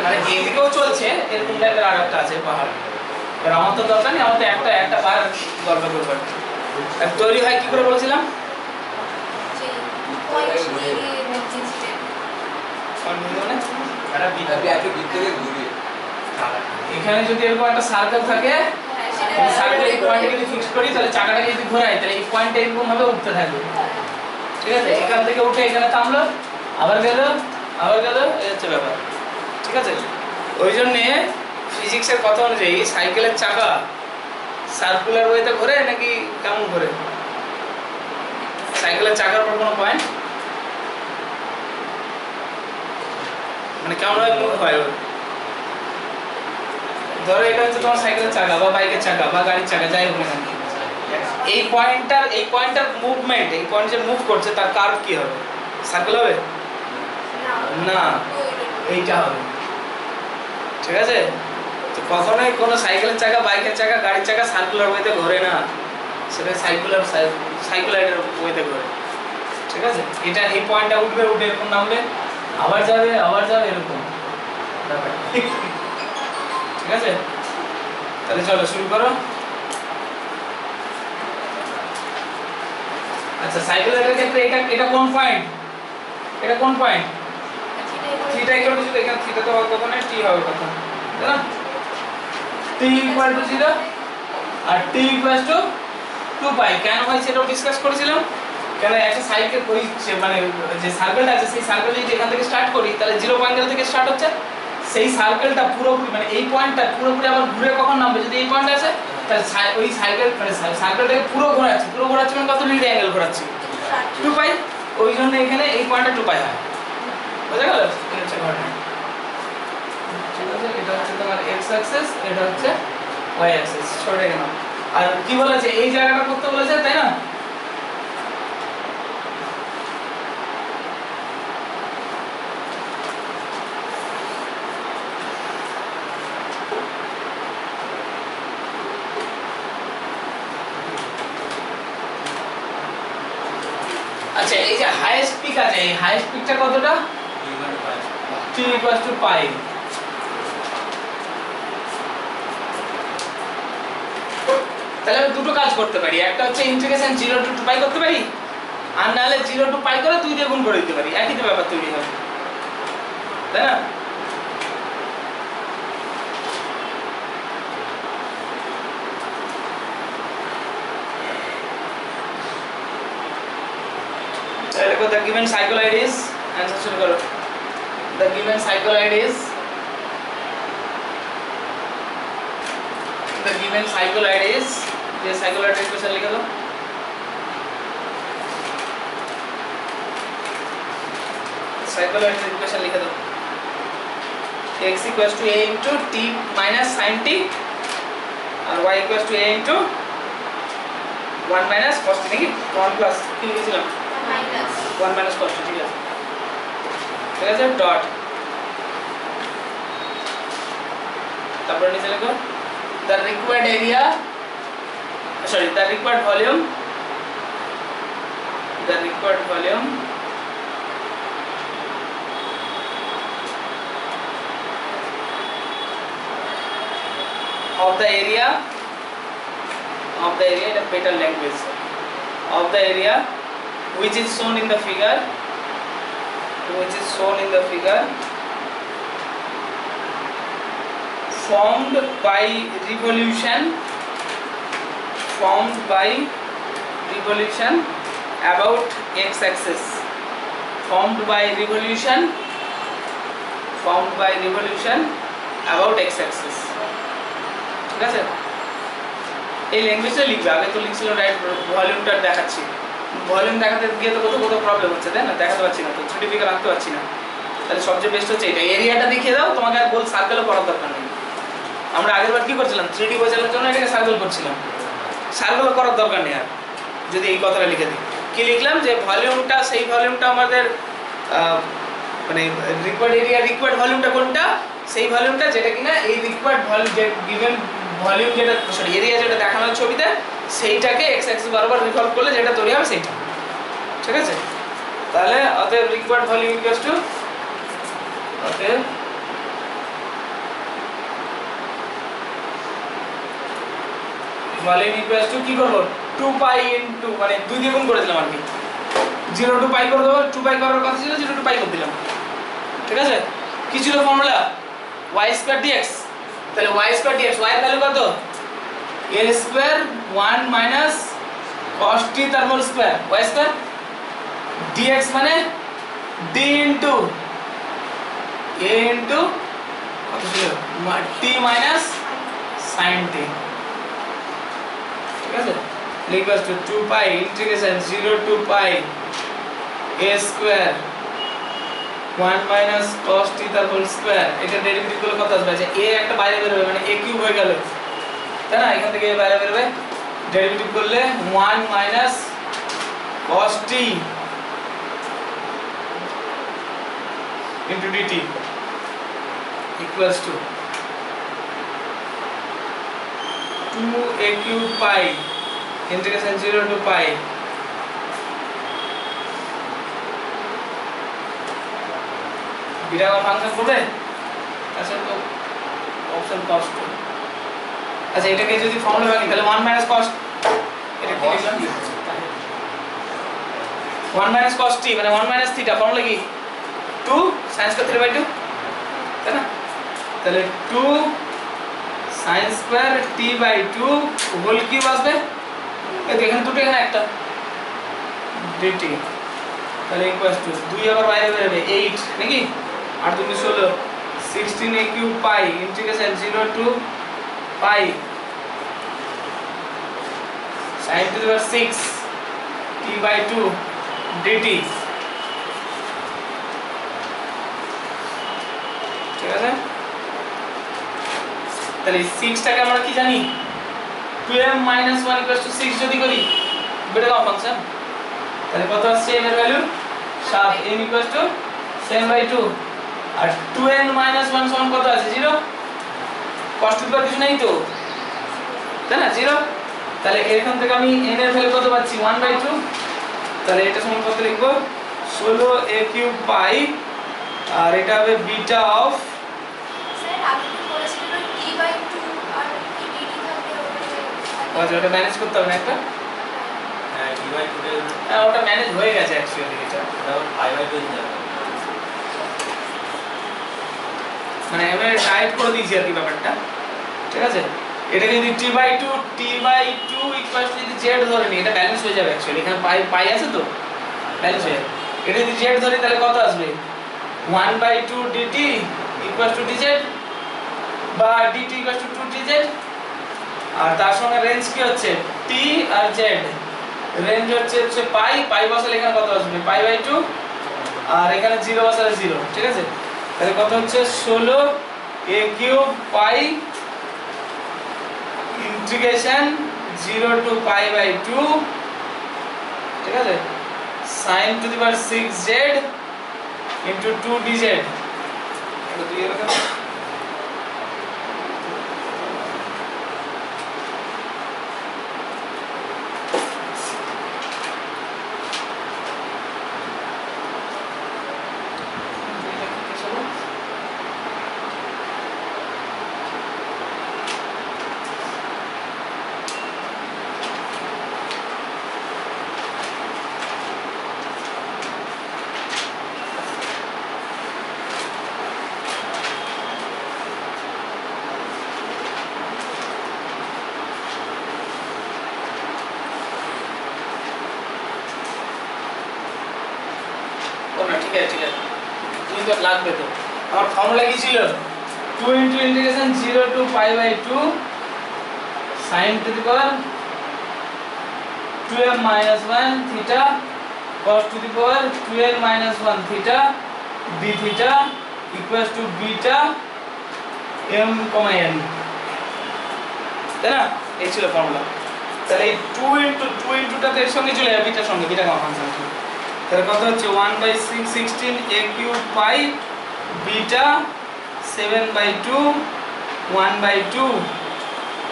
মানে এদিকেও চলছে এরকম টাইপের আর একটা আছে পাহাড় আর আমার তো দরকার নেই আমার তো একটা পাহাড় দরকার করবে তৈরি হয় কি করে বলেছিলাম এখানে যদি এরকম একটা সার্কেল থাকে সার্কেল এই পয়েন্টে যদি ফিক্স করি তাহলে চাকাটাকে যদি ঘোরাই তাহলে এই পয়েন্টে এরকম ভাবে উঠতে থাকবে ঠিক আছে এখান থেকে উঠে এখানে থামলো আবার গেল এই হচ্ছে ব্যাপার ঠিক আছে ওই জন্য ফিজিক্সের কথা অনুযায়ী সাইকেলের চাকা সার্কুলার ওয়েতে ঘোরে নাকি কেমন ঘোরে সাইকেলের চাকার পর কোনো পয়েন্ট মানে কেমন হয় মুভ হয় ধরো এটা হচ্ছে তোমার সাইকেলের চাকা বা বাইকের চাকা বা গাড়ির চাকা যাই হোক না এই পয়েন্টটার মুভমেন্ট এই পয়েন্ট যে মুভ করছে তার কার্ভ কি হবে সার্কেল হবে না এইটা হবে ঠিক আছে তো কখনোই কোনো সাইকেলের চাকা বাইকের চাকা গাড়ির চাকা সার্কুলার ওয়েতে ঘোরে না সেটা সাইকেলের ওয়েতে ঘোরে ঠিক আছে এটা এই পয়েন্টটা উঠবে উঠে এরকম নামবে আবার যাবে এরকম ঠিক আছে তাহলে চলো শুরু করো। আচ্ছা সাইকেলের ক্ষেত্রে এটা কোন পয়েন্ট? এটা কোন পয়েন্ট? থিটা ইকুয়াল টু 0, এখানে থিটা তো হওয়ার কথা না, টি হওয়ার কথা, তাই না? t ইকুয়াল টু 0 আর t ইকুয়াল টু 2 পাই। কেন ভাই সেটাও ডিসকাস করেছিলাম। কেন একটা সাইকেল ওই মানে যে সার্কেলটা আছে সেই সার্কেল যদি এখান থেকে স্টার্ট করি তাহলে 0 পয়েন্ট থেকে স্টার্ট হচ্ছে, সেই সার্কেলটা পুরোপুরি মানে এই পয়েন্টটা পুরোপুরি আবার ঘুরে কখন নামবে? যদি এই পয়েন্ট আছে তাহলে ওই সাইকেল মানে সার্কেলটাকে পুরো ঘোরাচ্ছে মানে কত ডিগ্রি অ্যাঙ্গেল ঘোরাচ্ছি? 2 পাই। ওই জন্য এখানে এই পয়েন্টটা 2 পাই হয়। বুঝা গেল? এই হচ্ছে ঘটনা। ঠিক আছে, এটা হচ্ছে তোমার x অ্যাক্সিস, এটা হচ্ছে y অ্যাক্সিস। সরে গেল। আর কি বলেছে এই জায়গাটা করতে বলেছে, তাই না? আচ্ছা এই যে হাইয়েস্ট পিক আছে, এই হাইয়েস্ট পিকটা কতটা? t equals to pi। তাহলে আমি দুটো কাজ করতে পারি, একটা হচ্ছে ইন্টিগ্রেশন 0 to 2 pi করতে পারি, আর নাহলে 0 to pi করে 2 দিয়ে গুণ করে দিতে পারি, একই তো ব্যাপার তৈরি হবে, তাই না? তাহলে the given cycloid is, answer শুরু করো। The given cycloid is, the given cycloid is, ये cycloid equation लिख दो। cycloid equation लिख दो। x equals to a into t minus sin t और y equals to a into 1 minus cos t নাকি 1 plus কি লিখেছিলাম? 1 minus cos t, ঠিক আছে, ঠিক আছে, ডট। তারপরে নিচে লিখো the required area, sorry, the required volume, the required volume of the area, of the area, the better language, of the area which is shown in the figure, which is shown in the figure, formed by revolution, formed by revolution about x axis, formed by revolution, formed by revolution about x axis, ঠিক আছে? এই ল্যাঙ্গুয়েজটা লিখবে, আগে তো লিখছিল রাইট ভলিউমটা দেখাচ্ছি, ভলিউম দেখাতে গিয়ে তো কত প্রবলেম হচ্ছে, তাই না? দেখাতে পারছি না তো, ছোট ফিগার আনতে পারছি না, তাহলে সবচেয়ে বেস্ট হচ্ছে এটা, এরিয়াটা দেখিয়ে দাও, তোমাকে আর গোল সার্কেলও করার দরকার নেই। আমরা আগের বার কি করছিলাম? 3D বোঝানোর জন্য এটাকে সার্কেল করছিলাম, সার্কেলও করার দরকার নেই আর, যদি এই কথাটা লিখে দিই। কি লিখলাম? যে ভলিউমটা, সেই ভলিউমটা আমাদের মানে রিকোয়ার্ড এরিয়া, রিকোয়ার্ড ভলিউমটা কোনটা? সেই ভলিউমটা যেটা কিনা এই রিকোয়ার্ড ভলিউম, যে গিভেন ভলিউম যেটা, সরি এরিয়া যেটা দেখানো ছবিতে, সেইটাকে এক্স অ্যাক্সিস বরাবর রিভলভ করলে যেটা তৈরি হবে সেইটা, ঠিক আছে? তাহলে অতএব রিকোয়ার্ড ভলিউম ইকুয়ালস টু, অতএব ভলিউম ইকুয়ালস টু কি করব? 2 পাই ইনটু, মানে 2 দিয়ে গুণ করে দিলাম আর কি, 0 টু পাই করে দেবো, 2 পাই করার কথা ছিল 0 টু পাই করে দিলাম, ঠিক আছে? কি ছিল ফর্মুলা? y স্কয়ার dx, তাহলে y স্কয়ার dx, y এর ভ্যালু কত? a square 1 minus cos t তার whole square, y square dx মানে d ইনটু a ইনটু কত ছিল? t মাইনাস sin t, ঠিক আছে? Equals to 2 pi integration 0 to pi a square 1 minus cos t তার হোল স্কয়ার। এটা ডেরিভেটিভ গুলো কত আসবে? যে a একটা বাইরে বের হবে, মানে a কিউব হয়ে গেল, তাই না? এখান থেকে a বাইরে বের হবে, ডেরিভেটিভ করলে 1 minus cos t into dt equals to 2a cube pi integration 0 to pi বিরাম ফাংশন করবে, আচ্ছা তো অপশন কষ্ট আচ্ছা এটাকে যদি ফর্মুলা ভাঙি তাহলে 1 মাইনাস cos এটা কি লিখলাম 1 মাইনাস cos t মানে 1 মাইনাস থিটা ফর্মুলা কি 2 sin স্কয়ার থিটা বাই 2 তাই না তাহলে 2 sin square t by 2 whole cube আসবে এখানে দুটো এখানে একটা dt তাহলে ইকুয়ালস টু 2 আবার বাইরে বের হবে 8 নাকি 8 2 16 16 a cube pi integration 0 to pi sin to the power 6 t by 2 dt ঠিক আছে তাহলে 6 টাকে আমরা কি জানি 2m 1 6 যদি করি বেটা কম ফাংশন তাহলে কত আসছে m এর value 7 m 7 by 2 R 2n 1 সমান কত আছে 0 cos টু দি পাওয়ার কিছু নাই তো তাই না 0 তাহলে এখান থেকে আমি n এর ভ্যালু কত পাচ্ছি 1 by 2 তাহলে এটা সমান কত লিখব 16 a কিউব পাই আর এটা হবে বিটা অফ স্যার আপনি বলেছিলেন t বাই 2 আর কি dt থাকবে ওটা ম্যানেজ করতে হবে না একটা হ্যাঁ d by 2 এর হ্যাঁ ওটা ম্যানেজ হয়ে গেছে অ্যাকচুয়ালি এটা pi by 2 দিতে হবে মানে আমি টাইপ করে দিয়েছি আর কি ব্যাপারটা ঠিক আছে এটাকে যদি t বাই 2 ইকুয়াল টু যদি z ধরে নি এটা ব্যালেন্স হয়ে যাবে অ্যাকচুয়ালি এখানে পাই আছে তো ব্যালেন্স হয়ে যাবে এটা যদি z ধরি তাহলে কত আসবে 1 by 2 dt equal to dz বা dt ইকুয়াল টু 2 dz আর তার সঙ্গে রেঞ্জ কি হচ্ছে t আর z রেঞ্জ হচ্ছে পাই বসালে এখানে কত আসবে পাই বাই 2 আর এখানে 0 বসালে 0 ঠিক আছে তাহলে কত হচ্ছে 16 a cube pi integration 0 to pi by 2 ঠিক আছে sin to the power 6z into 2 dz এটা দুই এরকম ঠিক আছে তুমি তো লাগবে তো আমার ফর্মুলা কি ছিল 2 into integration 0 to pi by 2 sin to the power 2m 1 theta cos to the power 2n 1 theta d theta equals to beta m n তাই না এই ছিল ফর্মুলা তাহলে এই 2 ইনটু টাতে এর সঙ্গে চলে যাবে বিটার সঙ্গে বিটা কমন ফাংশন তাহলে কত হচ্ছে 1 by 16 a cube pi beta 7 by 2 1 by 2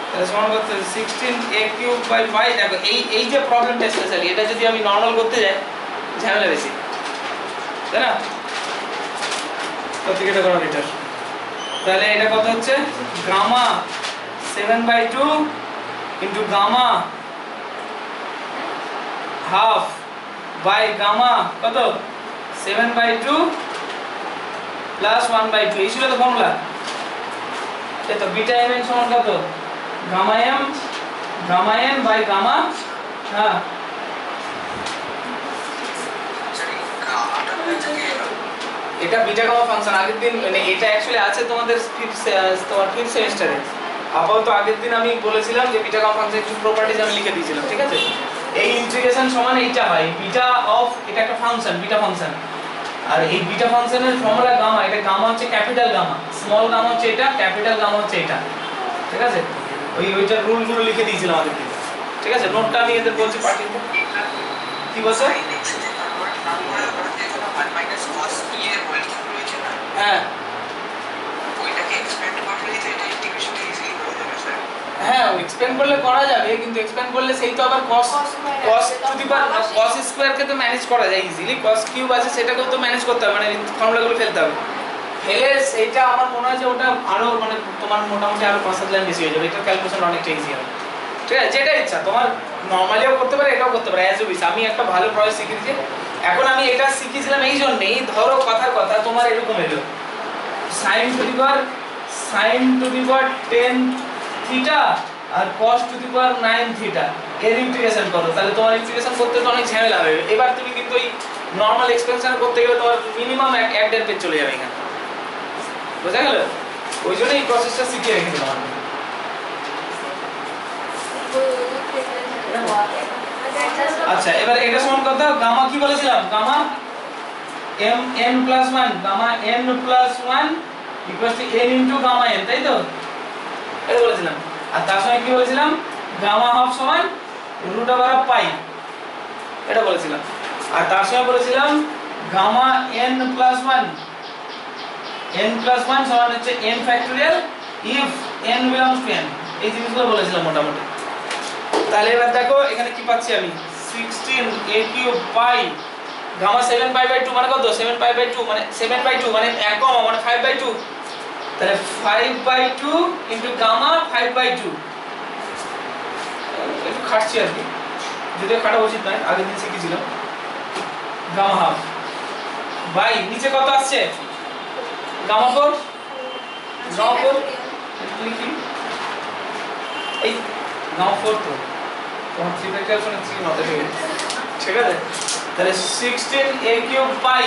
তাহলে সমান করতে 16 a কিউব বাই পাই দেখো এই যে প্রবলেমটা স্পেশালি এটা যদি আমি নরমাল করতে যাই ঝামেলা বেশি তাই না প্রত্যেকটা করা বেটার তাহলে এটা কত হচ্ছে gamma 7 by 2 into gamma half by gamma কত 7 বাই 2 প্লাস 1 বাই 2 এই ছিল তো ফর্মুলা তো বিটা m n সমান কত গামা m বাই গামা হ্যাঁ এটা বিটা গামা ফাংশন আগের দিন মানে এটা অ্যাকচুয়ালি আছে তোমাদের ফিফথ সেমিস্টারে আপাতত আগের দিন আমি বলেছিলাম যে বিটা গামা ফাংশনের কিছু প্রপার্টিজ আমি লিখে দিয়েছিলাম ঠিক আছে এই ইন্টিগ্রেশন সমান এইটা হয় বিটা অফ এটা একটা ফাংশন বিটা ফাংশন আর এই বিটা ফাংশনের ফর্মুলা গামা এটা গামা হচ্ছে ক্যাপিটাল গামা স্মল গামা হচ্ছে এটা ক্যাপিটাল গামা হচ্ছে এটা ঠিক আছে ওইটার রুলগুলো লিখে দিয়েছিলাম আমাদের ঠিক আছে নোটটা আমি এদের বলছি পাঠিয়ে দিতে কি বলছো হ্যাঁ হ্যাঁ এক্সপ্যান্ড করলে করা যাবে কিন্তু এক্সপ্যান্ড করলে সেই তো আবার cos to the power cos square কে তো ম্যানেজ করা যায় ইজিলি cos কিউব আছে সেটাকেও তো ম্যানেজ করতে হবে মানে ফর্মুলাগুলো ফেলতে হবে ফেলে সেইটা আমার মনে হয় যে ওটা আরো মানে তোমার মোটামুটি আরো 5-7 লাইন বেশি হয়ে যাবে, এটা ক্যালকুলেশন অনেকটা ইজি হবে। ঠিক আছে, যেটা ইচ্ছা তোমার নরমালিও করতে পারে, এটাও করতে পারে, অ্যাজ ইউ উইশ। আমি একটা ভালো প্রসেস শিখেছি। এখন আমি এটা শিখেছিলাম এই জন্যই, ধরো কথার কথা তোমার এরকম এলো sin to the power 10 theta আর cos to the power 9 theta এর ইন্টিগ্রেশন করো, তাহলে তোমার ইন্টিগ্রেশন করতে তো অনেক ঝামেলা হবে। এবার তুমি কিন্তু এই নরমাল এক্সপেনশন করতে গেলে তোমার মিনিমাম 1.5 পেজ চলে যাবে এখানে, বুঝা গেল? ওই জন্য এই প্রসেসটা শিখে রেখেছিলাম আমি। আচ্ছা, এবার এটা সমান কত? গামা কি বলেছিলাম? Gamma m n plus 1, gamma n plus 1 equals to n into gamma n, তাই তো? এটা বলেছিলাম। আর তার সঙ্গে কি বলেছিলাম? গামা হাফ সমান রুট ওভার অফ পাই, এটা বলেছিলাম। আর তার সঙ্গে বলেছিলাম গামা n plus 1 সমান হচ্ছে n factorial if n belongs to n, এই জিনিসগুলো বলেছিলাম মোটামুটি। তাহলে এবার দেখো এখানে কি পাচ্ছি আমি, 16 a cube pi gamma 7 pi by 2 মানে কত? 7 পাই বাই 2 মানে 7 বাই 2 মানে 1 কমা মানে 5 বাই 2, তাহলে 5 বাই 2 ইনটু গামা 5 বাই 2। একটু খাটছি আর কি, যদিও খাটা উচিত নয়, আগের দিন শিখেছিলাম। গামা হাফ বাই নিচে কত আসছে? গামা 4, গামা 4 লিখি, এই গামা 4 তো তোমার 3 ফ্যাক্টরিয়াল শুনে 3 মাথায় ঢুকে গেছে, ঠিক আছে? তাহলে 16 a cube pi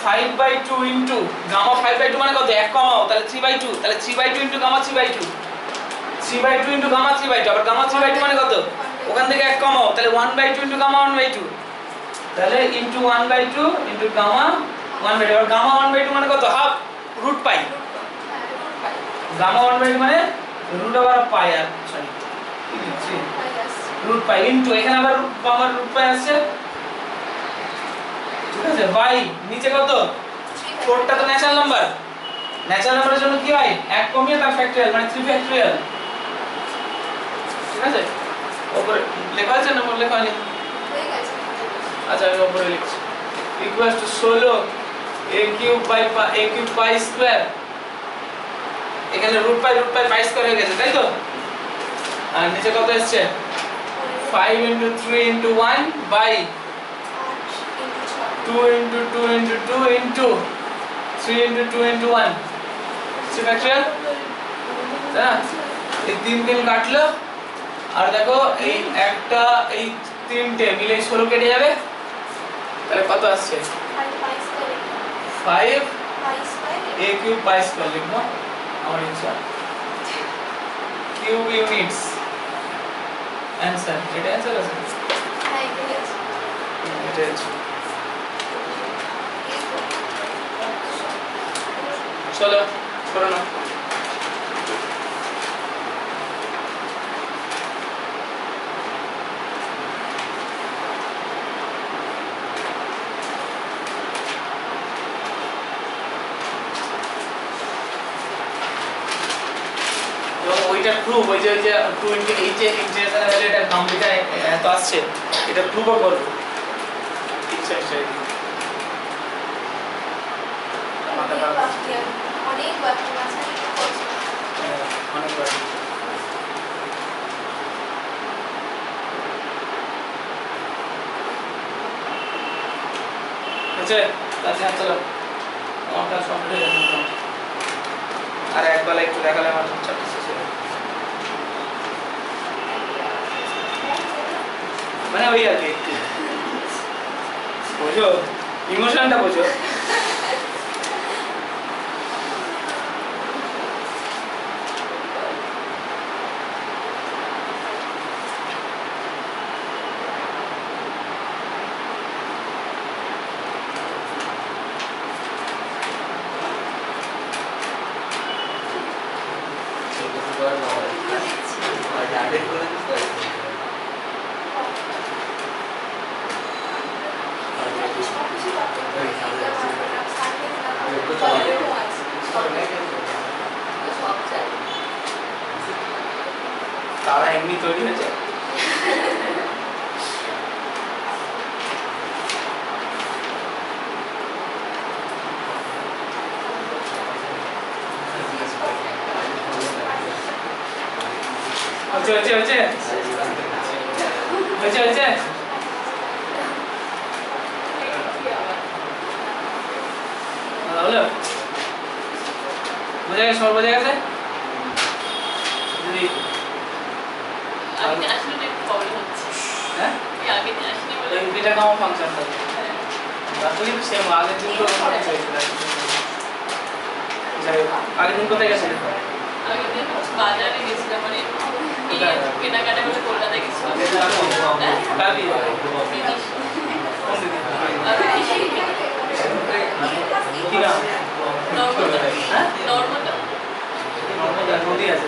5 by 2 into gamma 5 by 2 মানে কত? 1 কমাও, তাহলে 3 বাই 2, তাহলে 3 by 2 into gamma 3 by 2, 3 by 2 into gamma 3 by 2, আবার গামা 3 বাই 2 মানে কত? ওখান থেকে 1 কমাও, তাহলে 1 বাই 2 ইনটু গামা 1 বাই 2, তাহলে into 1 by 2 into gamma 1 by 2, আর গামা 1 বাই 2 মানে কত? Half root pi. Gamma 1 by 2 মানে রুট ওভার অফ পাই, আর সরি কি লিখছি, রুট পাই ইনটু এখানে আবার আমার রুট পাই আসছে, ঠিক আছে? বাই নিচে কত? 4টা তো ন্যাচারাল নাম্বার, ন্যাচারাল নাম্বারের জন্য কি হয়? 1 কমিয়ে তার ফ্যাক্টরিয়াল মানে 3 ফ্যাক্টরিয়াল, ঠিক আছে? উপরে লেখা আছে না লেখা হয়নি? আচ্ছা আমি উপরে লিখছি, equal to 16 a cube by a cube pi square, এখানে রুট পাই পাই স্কয়ার হয়ে গেছে, তাই তো? আর নিচে কত আসছে? 5 into 3 into 1 by 2 into 2 into 2 into 3 into 2 into 1, 3 factorial, তাই না? এই 3 কাটলো, আর দেখো এই একটা এই 3টে মিলে 16 কেটে যাবে, তাহলে কত আসছে? 5 a কিউব পাই স্কয়ার লিখবো আমার ইচ্ছা, কিউব ইউনিটস অ্যানসার। এটা অ্যানসার আছে, এটা আছে। চলো করো না। ওইটা প্রুফ, ওই যে 28 যে ইন্টিগ্রেশন ভ্যালু এটা কমপ্লিট এত আসছে, এটা প্রুফও করব। ইচ্ছা ইচ্ছা অনেক বাকি আছে, অনেক বাকি। আচ্ছা তাহলে চলো আমার কাজ কমপ্লিট হয়ে গেছে, আর একবেলা একটু দেখালে আমার চাপটা শেষ হয়ে যাবে। মানে ওই আর কি, বোঝো ইমোশনটা বোঝো। তারা এমনি তৈরি হয়েছে। হয়েছে হয়েছে হয়েছে হয়েছে হয়েছে হলো বোঝা গেছে সব বোঝা গেছে যদি আমি আসলে একটু প্রবলেম হচ্ছে হ্যাঁ আগে আসলে বলে এটা কম ফাংশন থাকে তারপরে কিন্তু সেম আগের দিন তো যাই হোক আগের দিন কোথায় গেছিলে আমি বাজারে গেছিলাম মানে কেনাকাটা করে কলকাতায় গেছিলাম কাবি জিনিস কোন দিন আর কি নাম নর্মালটা হ্যাঁ নর্মালটা নর্মদা নদী আছে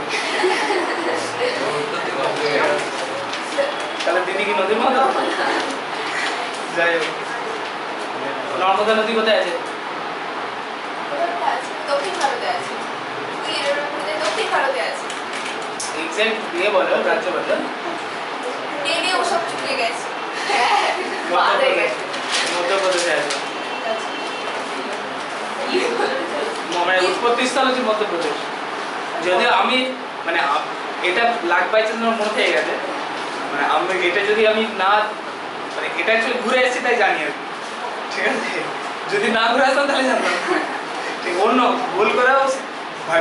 তাহলে দিদি কি নদীর মতো যাই হোক নর্মদা নদী কোথায় আছে দক্ষিণ ভারতে আছে দক্ষিণ ভারতে আছে এক্সাক্ট দিয়ে বলো রাজ্য বলো ট্রেনে ওসব চুকে গেছে মধ্যপ্রদেশে আছে মানে উৎপত্তি স্থল হচ্ছে মধ্যপ্রদেশ যদিও আমি মানে এটা লাখ বাই চান্স আমার মনে থেকে গেছে মানে আমি এটা যদি আমি না মানে এটা অ্যাকচুয়ালি ঘুরে এসেছি তাই জানি আর কি। ঠিক আছে যদি না ঘুরে আসতাম তাহলে জানতাম না। ঠিক অন্য ভুল করেও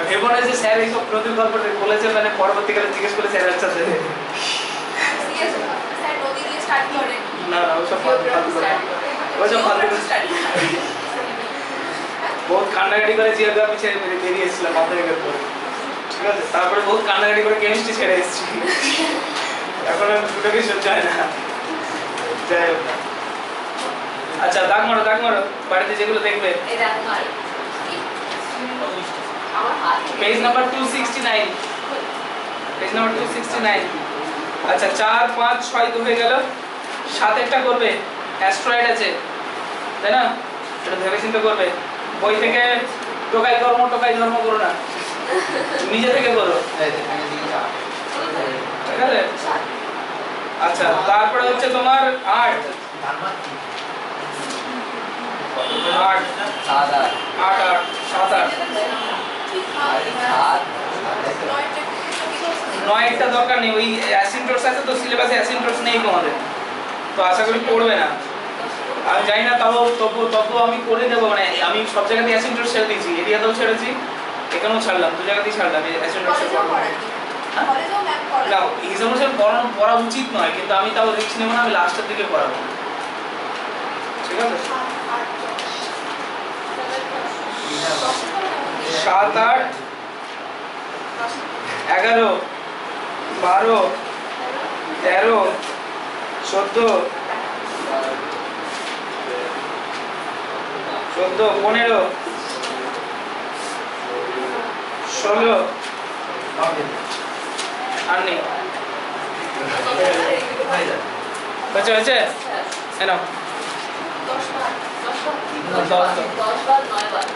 ভেবো না যে স্যার এইসব নদীর গল্পটা বলেছে মানে পরবর্তীকালে জিজ্ঞেস করে স্যার আচ্ছা সিরিয়াস স্যার নদী দিয়ে স্টার্ট করে না না ওসব ফালতু করে ওসব ফালতু স্টাডি বহুত কান্নাকাটি করে জিওগ্রাফি ছেড়ে বেরিয়ে এসেছিলাম মাধ্যমিকের পরে ঠিক আছে তারপরে বহুত কান্নাকাটি করে কেমিস্ট্রি ছেড়ে এসেছি এখন আর দুটোকে সহ্য হয় না যাই হোক আচ্ছা দাগ মারো বাড়িতে যেগুলো দেখবে এই দেখ মার আমার হাত পেজ নাম্বার 269 পেজ নাম্বার 269 আচ্ছা 4 5 6 তো হয়ে গেল 7 একটা করবে অ্যাস্ট্রয়েড আছে তাই না এটা ভেবে চিন্তা করবে বই থেকে টোকাই ধর্ম করো না নিজে থেকে করো ঠিক আছে আচ্ছা তারপরে হচ্ছে তোমার আর্ট আর্ট সাদা আর্ট আর্ট 7 8 9 টা দরকার নেই ওই অ্যাসিম্পটোটস আছে তো সিলেবাসে অ্যাসিম্পটোটস নেই তোমাদের তো আশা করি পড়বে না আমি জানি না তবু আমি করে দেবো মানে আমি সব জায়গাতেই অ্যাসিম্পটোটস ছেড়ে দিয়েছি এরিয়াতেও ছেড়েছি এখানেও ছাড়লাম দু জায়গাতেই ছাড়লাম অ্যাসিম্পটোটস কলেজেও ম্যাম করে না হিসাব অনুসারে পড়া উচিত নয় কিন্তু আমি তাও রিস্ক নেব না আমি লাস্টের দিকে পড়াবো ঠিক আছে 7 8 11 12 13 14 15 16 আর নেই হয়েছে এনো 10 বার 10 9 বার